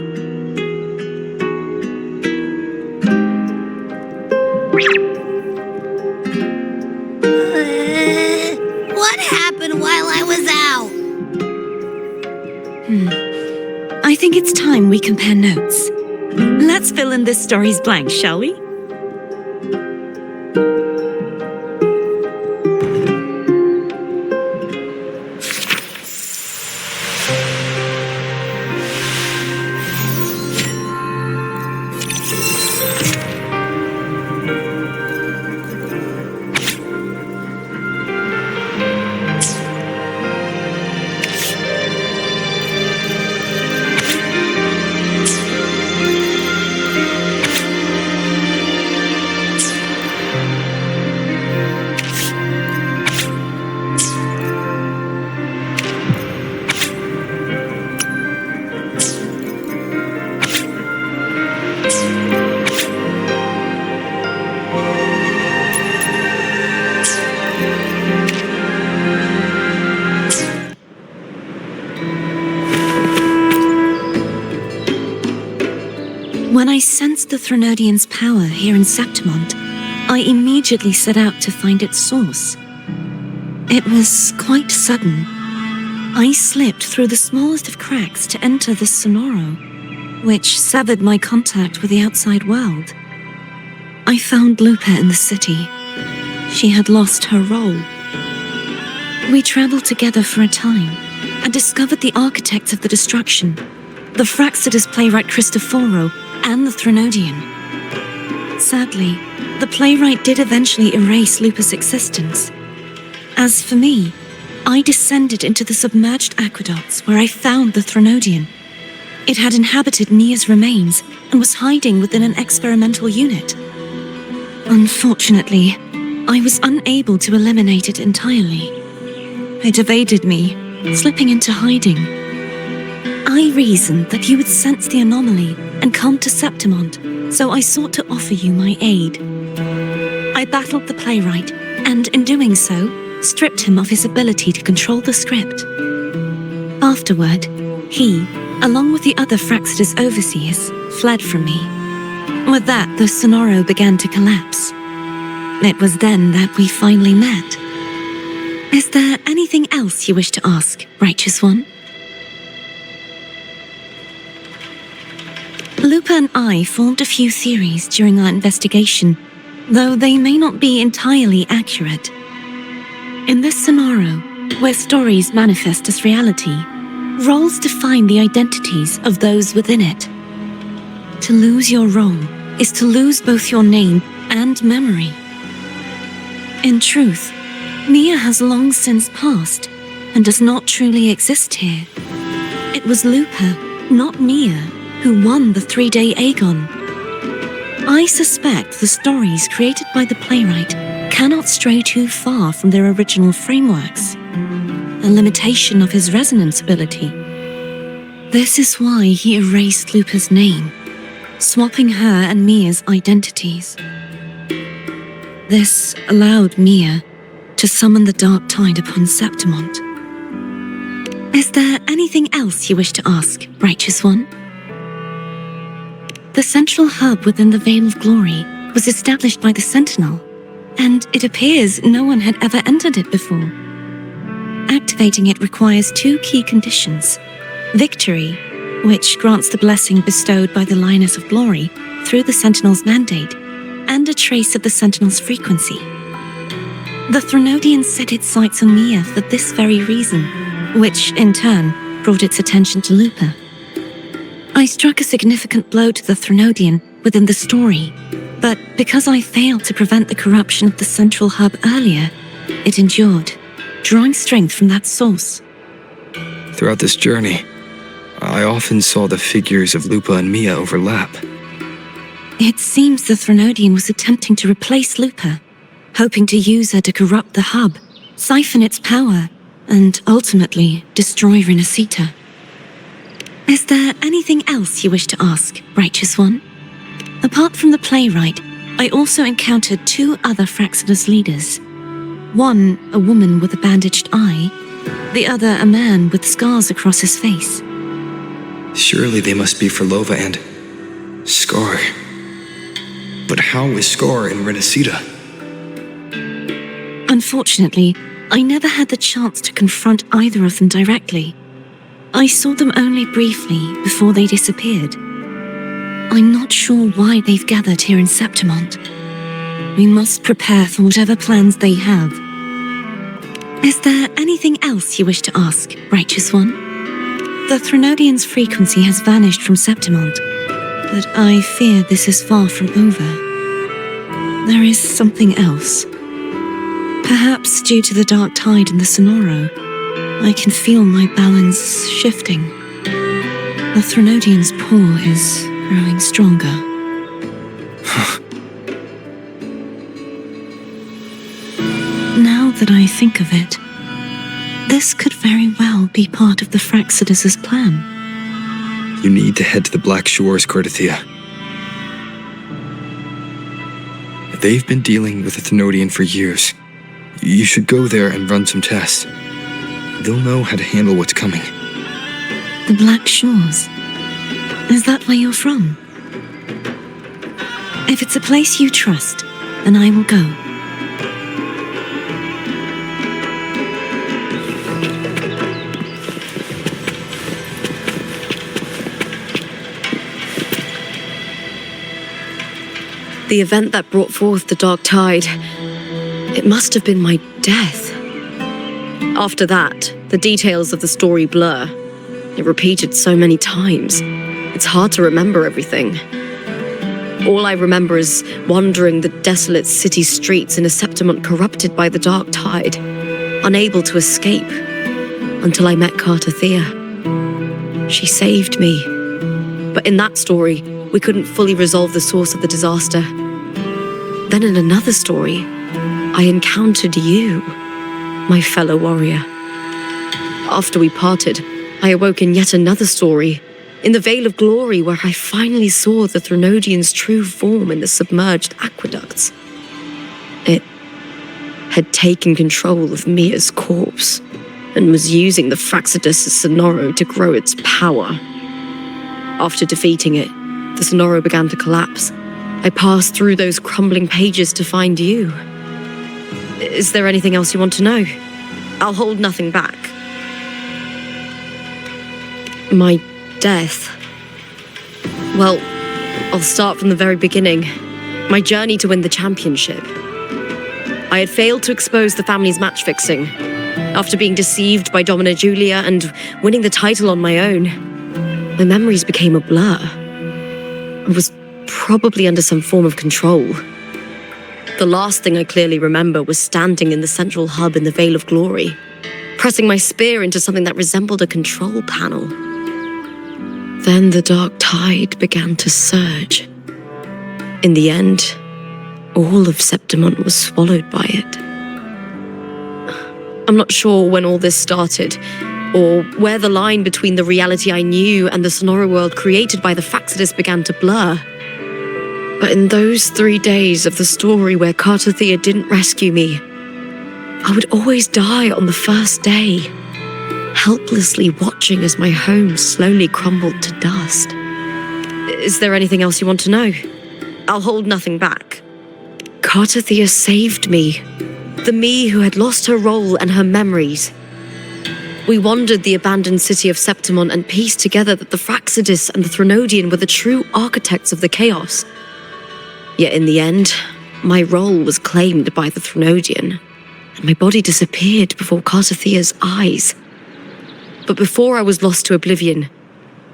What happened while I was out? I think it's time we compare notes. Let's fill in this story's blanks, shall we? When I sensed the Threnodian's power here in Septimont, I immediately set out to find its source. It was quite sudden. I slipped through the smallest of cracks to enter the Sonoro, which severed my contact with the outside world. I found Lupa in the city. She had lost her role. We traveled together for a time and discovered the architects of the destruction, the Fraxidus playwright Cristoforo and the Threnodian. Sadly, the playwright did eventually erase Lupa's existence. As for me, I descended into the submerged aqueducts where I found the Threnodian. It had inhabited Nia's remains and was hiding within an experimental unit. Unfortunately, I was unable to eliminate it entirely. It evaded me, slipping into hiding. I reasoned that you would sense the anomaly and come to Septimont, so I sought to offer you my aid. I battled the playwright, and in doing so, stripped him of his ability to control the script. Afterward, he, along with the other Fraxidus overseers, fled from me. With that, the Sonoro began to collapse. It was then that we finally met. Is there anything else you wish to ask, Righteous One? Lupa and I formed a few theories during our investigation, though they may not be entirely accurate. In this Sonoro, where stories manifest as reality, roles define the identities of those within it. To lose your role is to lose both your name and memory. In truth, Nia has long since passed and does not truly exist here. It was Lupa, not Nia, who won the 3-day Aegon. I suspect the stories created by the playwright cannot stray too far from their original frameworks, a limitation of his resonance ability. This is why he erased Lupa's name, swapping her and Mia's identities. This allowed Mia to summon the dark tide upon Septimont. Is there anything else you wish to ask, Righteous One? The central hub within the Veil of Glory was established by the Sentinel, and it appears no one had ever entered it before. Activating it requires 2 key conditions: victory, which grants the blessing bestowed by the Lioness of Glory through the Sentinel's mandate, and a trace of the Sentinel's frequency. The Threnodian set its sights on Mia for this very reason, which, in turn, brought its attention to Lupa. I struck a significant blow to the Threnodian within the story, but because I failed to prevent the corruption of the central hub earlier, it endured, drawing strength from that source. Throughout this journey, I often saw the figures of Lupa and Mia overlap. It seems the Threnodian was attempting to replace Lupa, hoping to use her to corrupt the hub, siphon its power, and ultimately destroy Rinascita. Is there anything else you wish to ask, Righteous One? Apart from the playwright, I also encountered 2 other Fraxidus leaders. One, a woman with a bandaged eye, the other a man with scars across his face. Surely they must be Frolova and Scar. But how is Scar in Rinascita? Unfortunately, I never had the chance to confront either of them directly. I saw them only briefly before they disappeared. I'm not sure why they've gathered here in Septimont. We must prepare for whatever plans they have. Is there anything else you wish to ask, Righteous One? The Threnodian's frequency has vanished from Septimont, but I fear this is far from over. There is something else. Perhaps due to the dark tide in the Sonoro, I can feel my balance shifting. The Threnodian's pull is growing stronger. Now that I think of it, this could very well be part of the Fraxidus' plan. You need to head to the Black Shores, Cordothea. They've been dealing with the Thenodian for years. You should go there and run some tests. They'll know how to handle what's coming. The Black Shores? Is that where you're from? If it's a place you trust, then I will go. The event that brought forth the dark tide, it must have been my death. After that, the details of the story blur. It repeated so many times. It's hard to remember everything. All I remember is wandering the desolate city streets in a Septimont corrupted by the dark tide, unable to escape, until I met Cartothea. She saved me. But in that story, we couldn't fully resolve the source of the disaster. Then in another story, I encountered you, my fellow warrior. After we parted, I awoke in yet another story, in the Veil of Glory, where I finally saw the Threnodian's true form in the submerged aqueducts. It had taken control of Mia's corpse, and was using the Fraxidus' Sonoro to grow its power. After defeating it, the Sonoro began to collapse. I passed through those crumbling pages to find you. Is there anything else you want to know? I'll hold nothing back. My death. Well, I'll start from the very beginning. My journey to win the championship. I had failed to expose the family's match fixing. After being deceived by Domina Julia and winning the title on my own, my memories became a blur. I was probably under some form of control. The last thing I clearly remember was standing in the central hub in the Veil of Glory, pressing my spear into something that resembled a control panel. Then the dark tide began to surge. In the end, all of Septimont was swallowed by it. I'm not sure when all this started, or where the line between the reality I knew and the Sonoro world created by the Fraxidus began to blur. But in those 3 days of the story where Cartothea didn't rescue me, I would always die on the first day, helplessly watching as my home slowly crumbled to dust. Is there anything else you want to know? I'll hold nothing back. Cartothea saved me, the me who had lost her role and her memories. We wandered the abandoned city of Septimon and pieced together that the Fraxidus and the Threnodian were the true architects of the chaos. Yet in the end, my role was claimed by the Threnodian, and my body disappeared before Cartothea's eyes. But before I was lost to oblivion,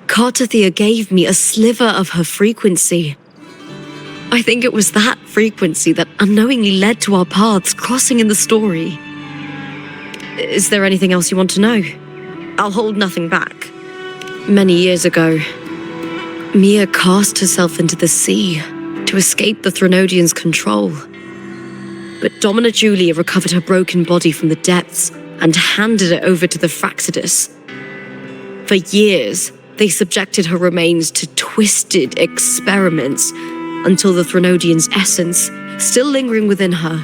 Cartothea gave me a sliver of her frequency. I think it was that frequency that unknowingly led to our paths crossing in the story. Is there anything else you want to know? I'll hold nothing back. Many years ago, Mia cast herself into the sea to escape the Threnodian's control. But Domina Julia recovered her broken body from the depths and handed it over to the Fraxidus. For years, they subjected her remains to twisted experiments until the Threnodian's essence, still lingering within her,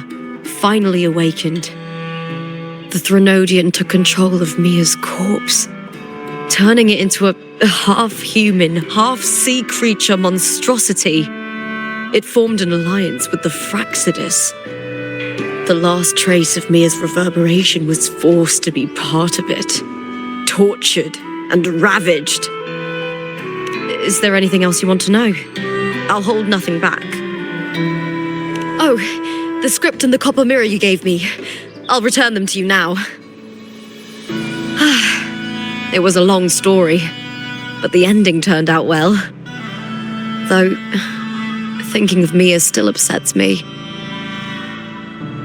finally awakened. The Threnodian took control of Mia's corpse, turning it into a half-human, half-sea creature monstrosity. It formed an alliance with the Fraxidus. The last trace of Mia's reverberation was forced to be part of it, tortured and ravaged. Is there anything else you want to know? I'll hold nothing back. Oh, the script and the copper mirror you gave me. I'll return them to you now. It was a long story, but the ending turned out well. Though, thinking of Mia still upsets me.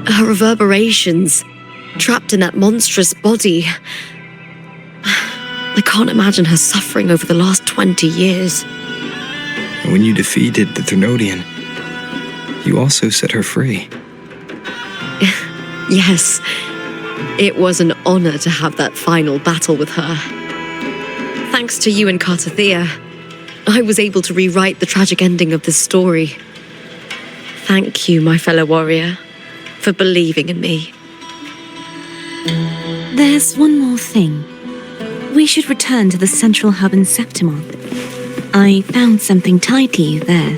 Her reverberations, trapped in that monstrous body. I can't imagine her suffering over the last 20 years. When you defeated the Threnodian, you also set her free. Yes, it was an honor to have that final battle with her. Thanks to you and Cartothea, I was able to rewrite the tragic ending of this story. Thank you, my fellow warrior, for believing in me. There's one more thing. We should return to the central hub in Septimon. I found something tied to you there.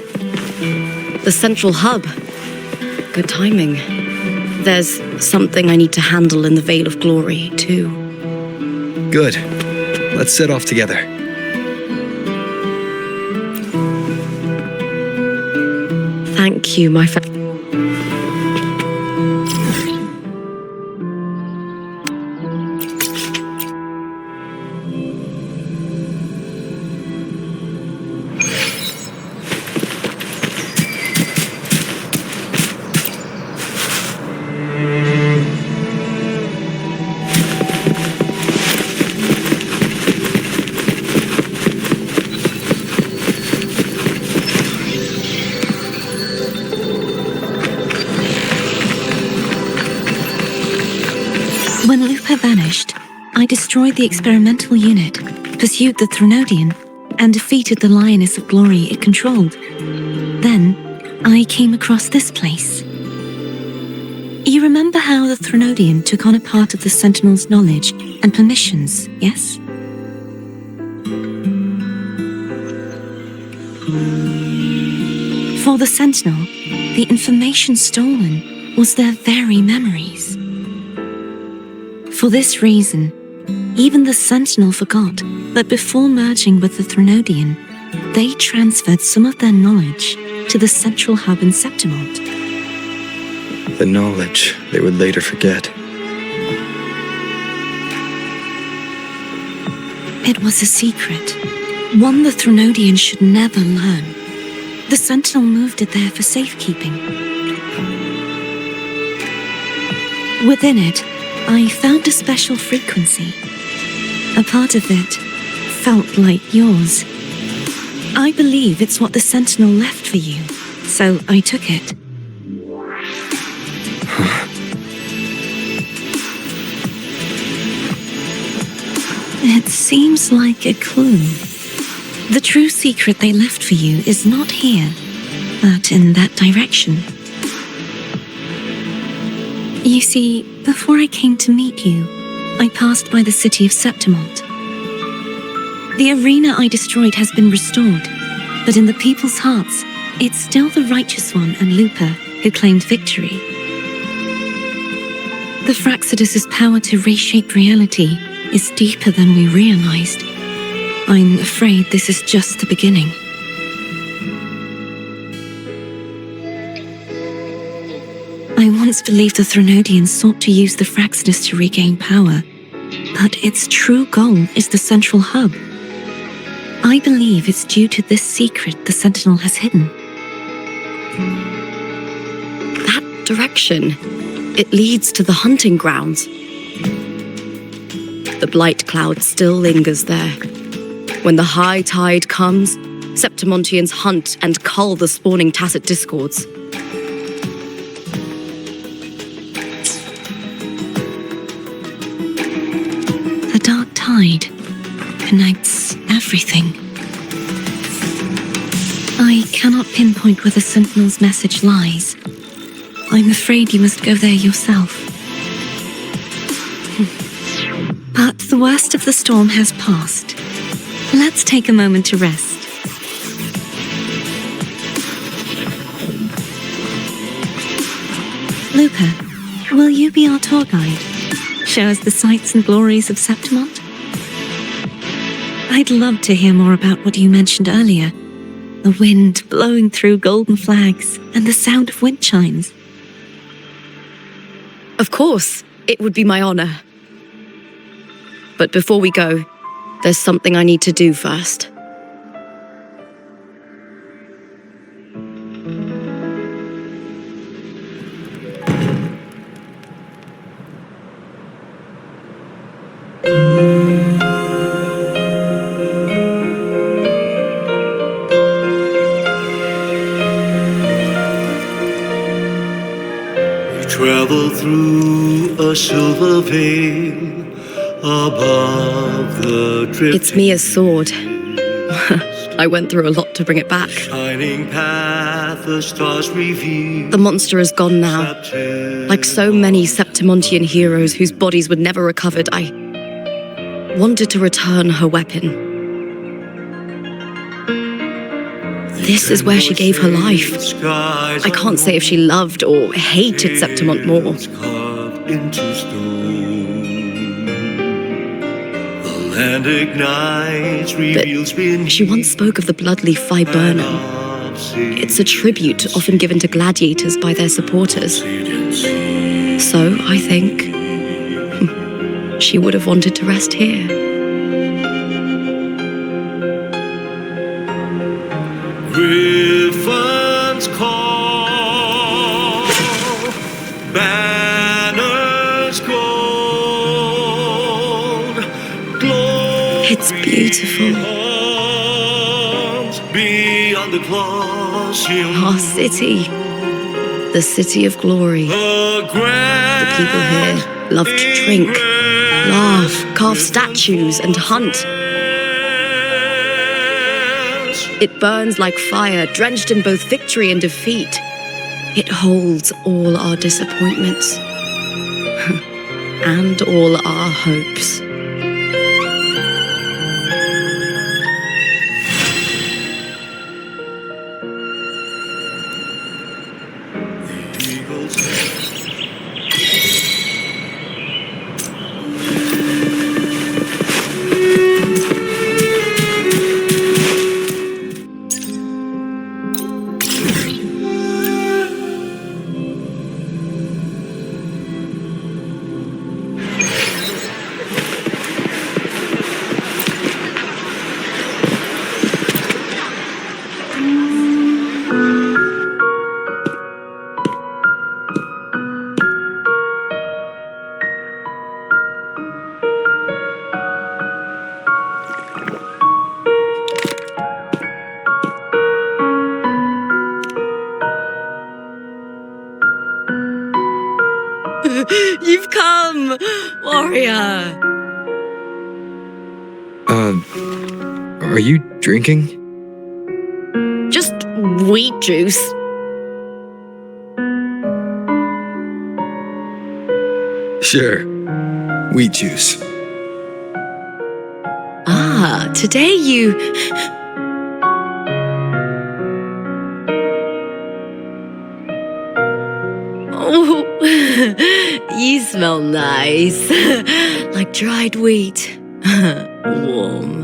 The central hub. Good timing. There's something I need to handle in the Veil of Glory, too. Good. Let's set off together. Thank you, my fellow. When Lupa vanished, I destroyed the experimental unit, pursued the Threnodian, and defeated the Lioness of Glory it controlled. Then, I came across this place. You remember how the Threnodian took on a part of the Sentinel's knowledge and permissions, yes? For the Sentinel, the information stolen was their very memories. For this reason, even the Sentinel forgot that before merging with the Threnodian, they transferred some of their knowledge to the central hub in Septimon. The knowledge they would later forget. It was a secret, one the Threnodian should never learn. The Sentinel moved it there for safekeeping. Within it, I found a special frequency. A part of it felt like yours. I believe it's what the Sentinel left for you, so I took it. It seems like a clue. The true secret they left for you is not here. but in that direction. You see, before I came to meet you, I passed by the city of Septimont. The arena I destroyed has been restored, but in the people's hearts, it's still the Righteous One and Lupa who claimed victory. The Fraxidus' power to reshape reality is deeper than we realized. I'm afraid this is just the beginning. I once believed the Threnodians sought to use the Fraxidus to regain power, but its true goal is the central hub. I believe it's due to this secret the Sentinel has hidden. That direction, it leads to the hunting grounds. The blight cloud still lingers there. When the high tide comes, Septimontians hunt and cull the spawning tacit discords. The dark tide connects everything. I cannot pinpoint where the Sentinel's message lies. I'm afraid you must go there yourself. But the worst of the storm has passed. Let's take a moment to rest. Lupa, will you be our tour guide? Show us the sights and glories of Septimont? I'd love to hear more about what you mentioned earlier. The wind blowing through golden flags and the sound of wind chimes. Of course, it would be my honor. But before we go, there's something I need to do first. Travel through a silver veil above the drifting. It's Mia's sword. I went through a lot to bring it back. Shining path, the stars reveal. The monster is gone now. Like so many Septimontian heroes whose bodies were never recovered, I wanted to return her weapon. This is where she gave her life. I can't say if she loved or hated Septimont more. Into stone. The land ignites, reveals beneath. She once spoke of the bloodleaf viburnum. It's a tribute often given to gladiators by their supporters. So, I think, she would have wanted to rest here. Griffins call, banners gold, glory. It's beautiful. Beyond the Colosseum. Our city. The city of glory. The people here love to drink, laugh, carve statues, and hunt. It burns like fire, drenched in both victory and defeat. It holds all our disappointments and all our hopes. You've come, warrior. Are you drinking? Just Wheat juice? Sure. Wheat juice. Ah, today you... Oh, you smell nice. Like dried wheat. Warm.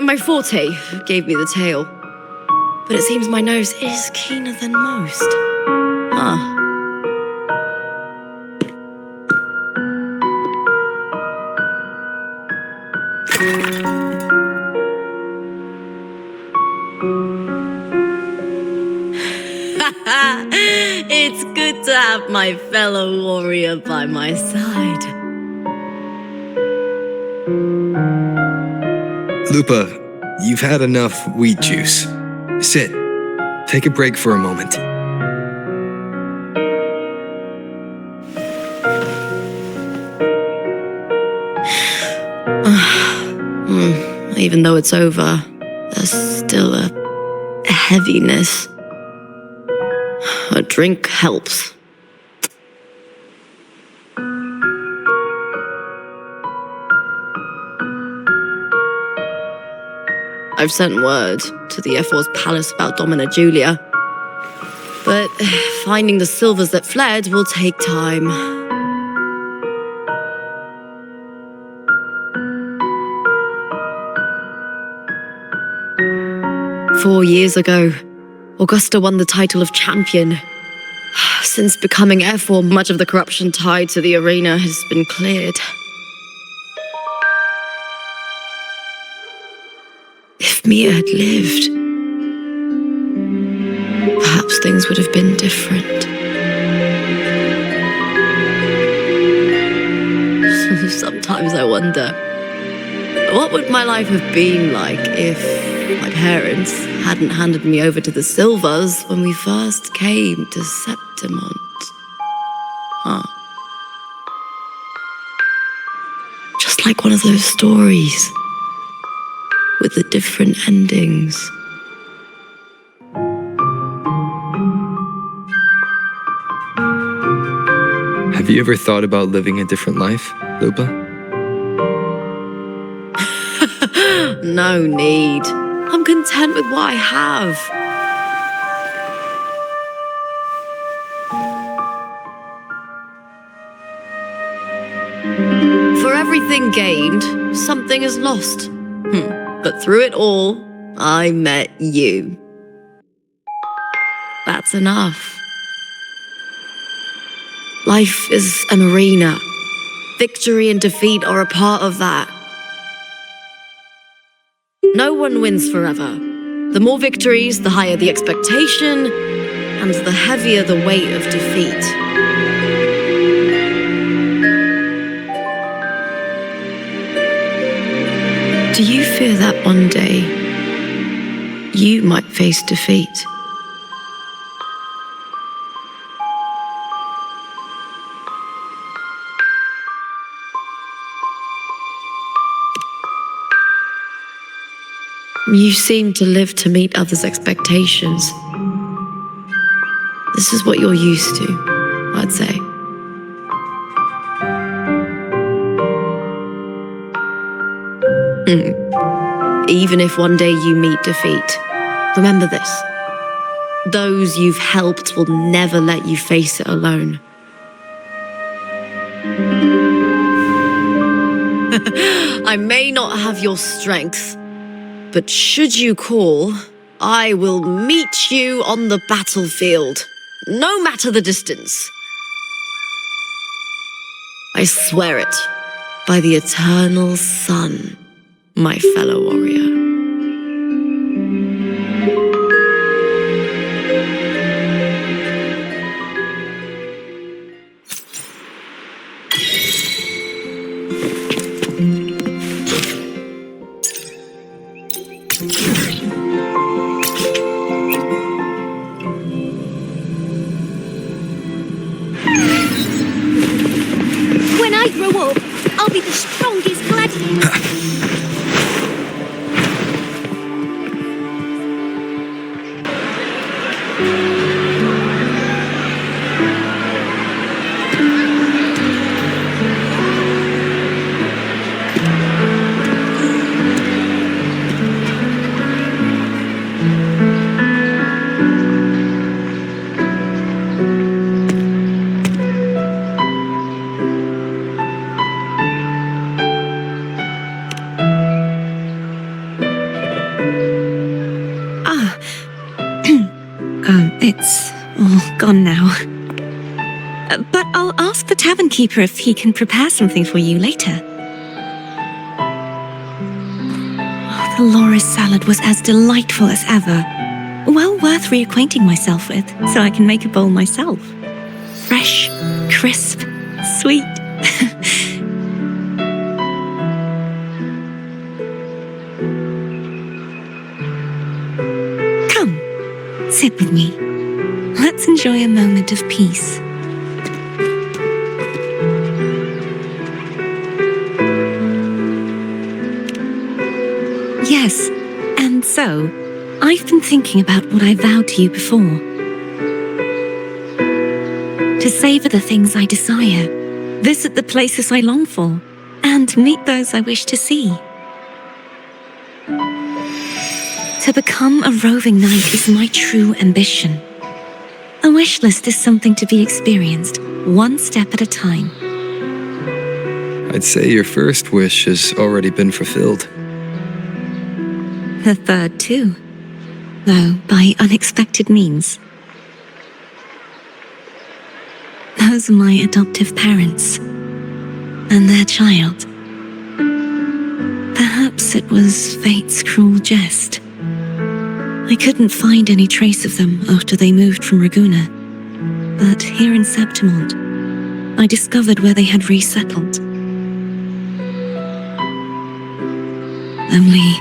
My forte gave me the tail. But it seems my nose is keener than most. Huh. It's good to have my fellow warrior by my side. Lupa, you've had enough wheat juice. Sit. Take a break for a moment. Even though it's over, there's still a heaviness. A drink helps. I've sent word to the F4's palace about Domina Julia, but finding the silvers that fled will take time. 4 years ago, Augusta won the title of champion. Since becoming F4, much of the corruption tied to the arena has been cleared. If Mia had lived, perhaps things would have been different. Sometimes I wonder, what would my life have been like if my parents hadn't handed me over to the Silvers when we first came to Septimont? Just like one of those stories with the different endings. Have you ever thought about living a different life, Lupa? No need. I'm content with what I have. For everything gained, something is lost. But through it all, I met you. That's enough. Life is an arena. Victory and defeat are a part of that. No one wins forever. The more victories, the higher the expectation, and the heavier the weight of defeat. Do you fear that one day you might face defeat? You seem to live to meet others' expectations. This is what you're used to, I'd say. Even if one day you meet defeat, remember this. Those you've helped will never let you face it alone. I may not have your strength, but should you call, I will meet you on the battlefield, no matter the distance. I swear it, by the eternal sun, my fellow warrior. I'll be the strongest gladiator. It's all gone now. But I'll ask the tavern keeper if he can prepare something for you later. The loris salad was as delightful as ever. Well worth reacquainting myself with, so I can make a bowl myself. Fresh, crisp, sweet. Come, sit with me. Let's enjoy a moment of peace. Yes, and so, I've been thinking about what I vowed to you before. To savor the things I desire, visit the places I long for, and meet those I wish to see. To become a roving knight is my true ambition. A wish list is something to be experienced, one step at a time. I'd say your first wish has already been fulfilled. The third too, though by unexpected means. Those are my adoptive parents, and their child. Perhaps it was fate's cruel jest. I couldn't find any trace of them after they moved from Ragusa, but here in Septimont, I discovered where they had resettled. Only,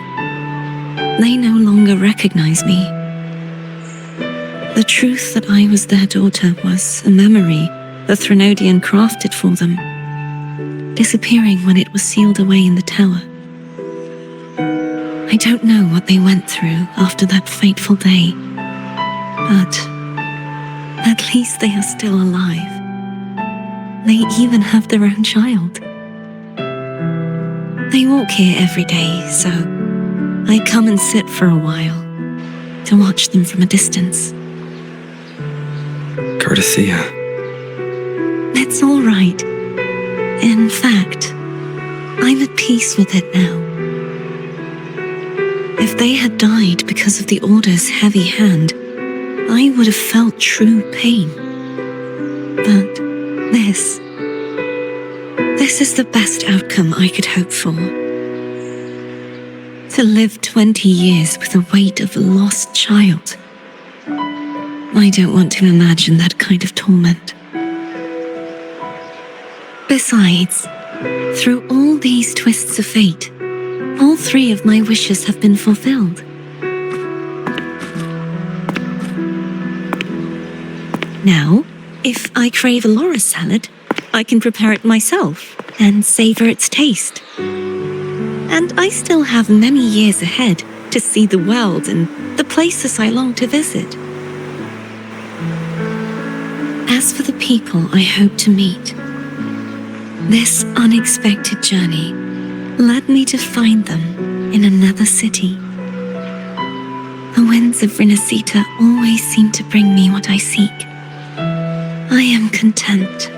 they no longer recognize me. The truth that I was their daughter was a memory the Threnodian crafted for them, disappearing when it was sealed away in the tower. I don't know what they went through after that fateful day, but at least they are still alive. They even have their own child. They walk here every day, so I come and sit for a while to watch them from a distance. Cardathia. It's all right. In fact, I'm at peace with it now. If they had died because of the Order's heavy hand, I would have felt true pain. But this is the best outcome I could hope for. To live 20 years with the weight of a lost child. I don't want to imagine that kind of torment. Besides, through all these twists of fate, all three of my wishes have been fulfilled. Now, if I crave a loris salad, I can prepare it myself and savor its taste. And I still have many years ahead to see the world and the places I long to visit. As for the people I hope to meet, this unexpected journey led me to find them in another city. The winds of Rinascita always seem to bring me what I seek. I am content.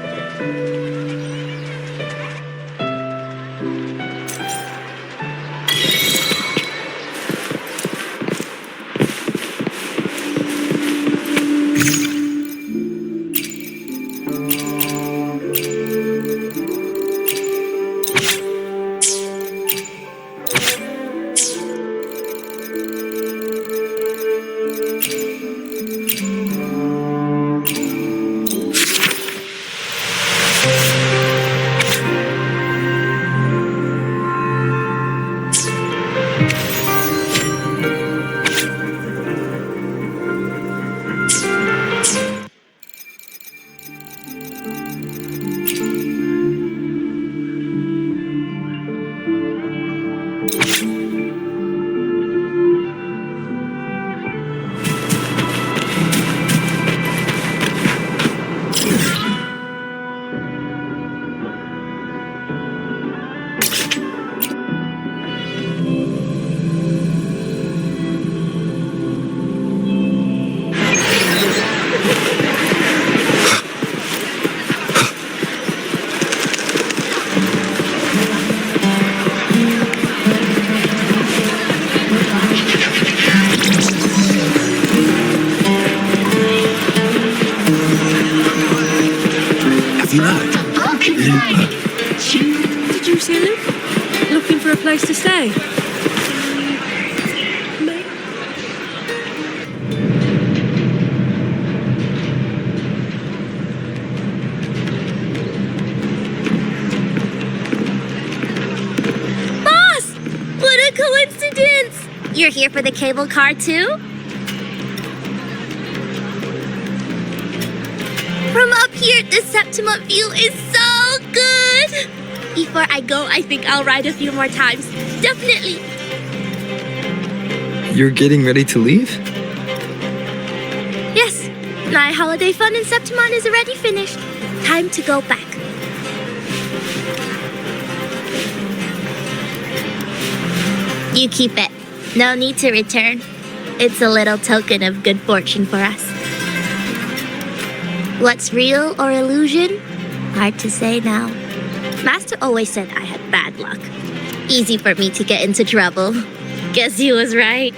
Did you see Luke? Looking for a place to stay? Boss! What a coincidence! You're here for the cable car too? From up here, the Septimont view is so good! Before I go, I think I'll ride a few more times. Definitely. You're getting ready to leave? Yes, my holiday fun in Septimont is already finished. Time to go back. You keep it. No need to return. It's a little token of good fortune for us. What's real or illusion? Hard to say now. Master always said I had bad luck. Easy for me to get into trouble. Guess he was right.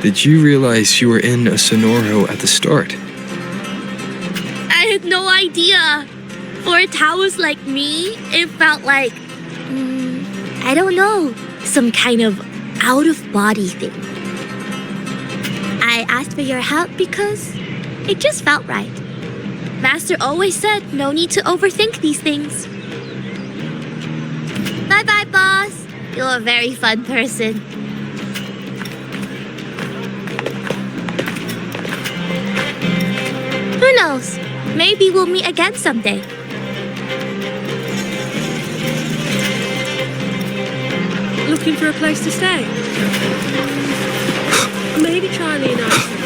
Did you realize you were in a Sonoro at the start? I had no idea. For a Taoist like me, it felt like, I don't know, some kind of out-of-body thing. I asked for your help because it just felt right. Master always said no need to overthink these things. Bye-bye, boss. You're a very fun person. Who knows? Maybe we'll meet again someday. Looking for a place to stay? Maybe try Leonardo.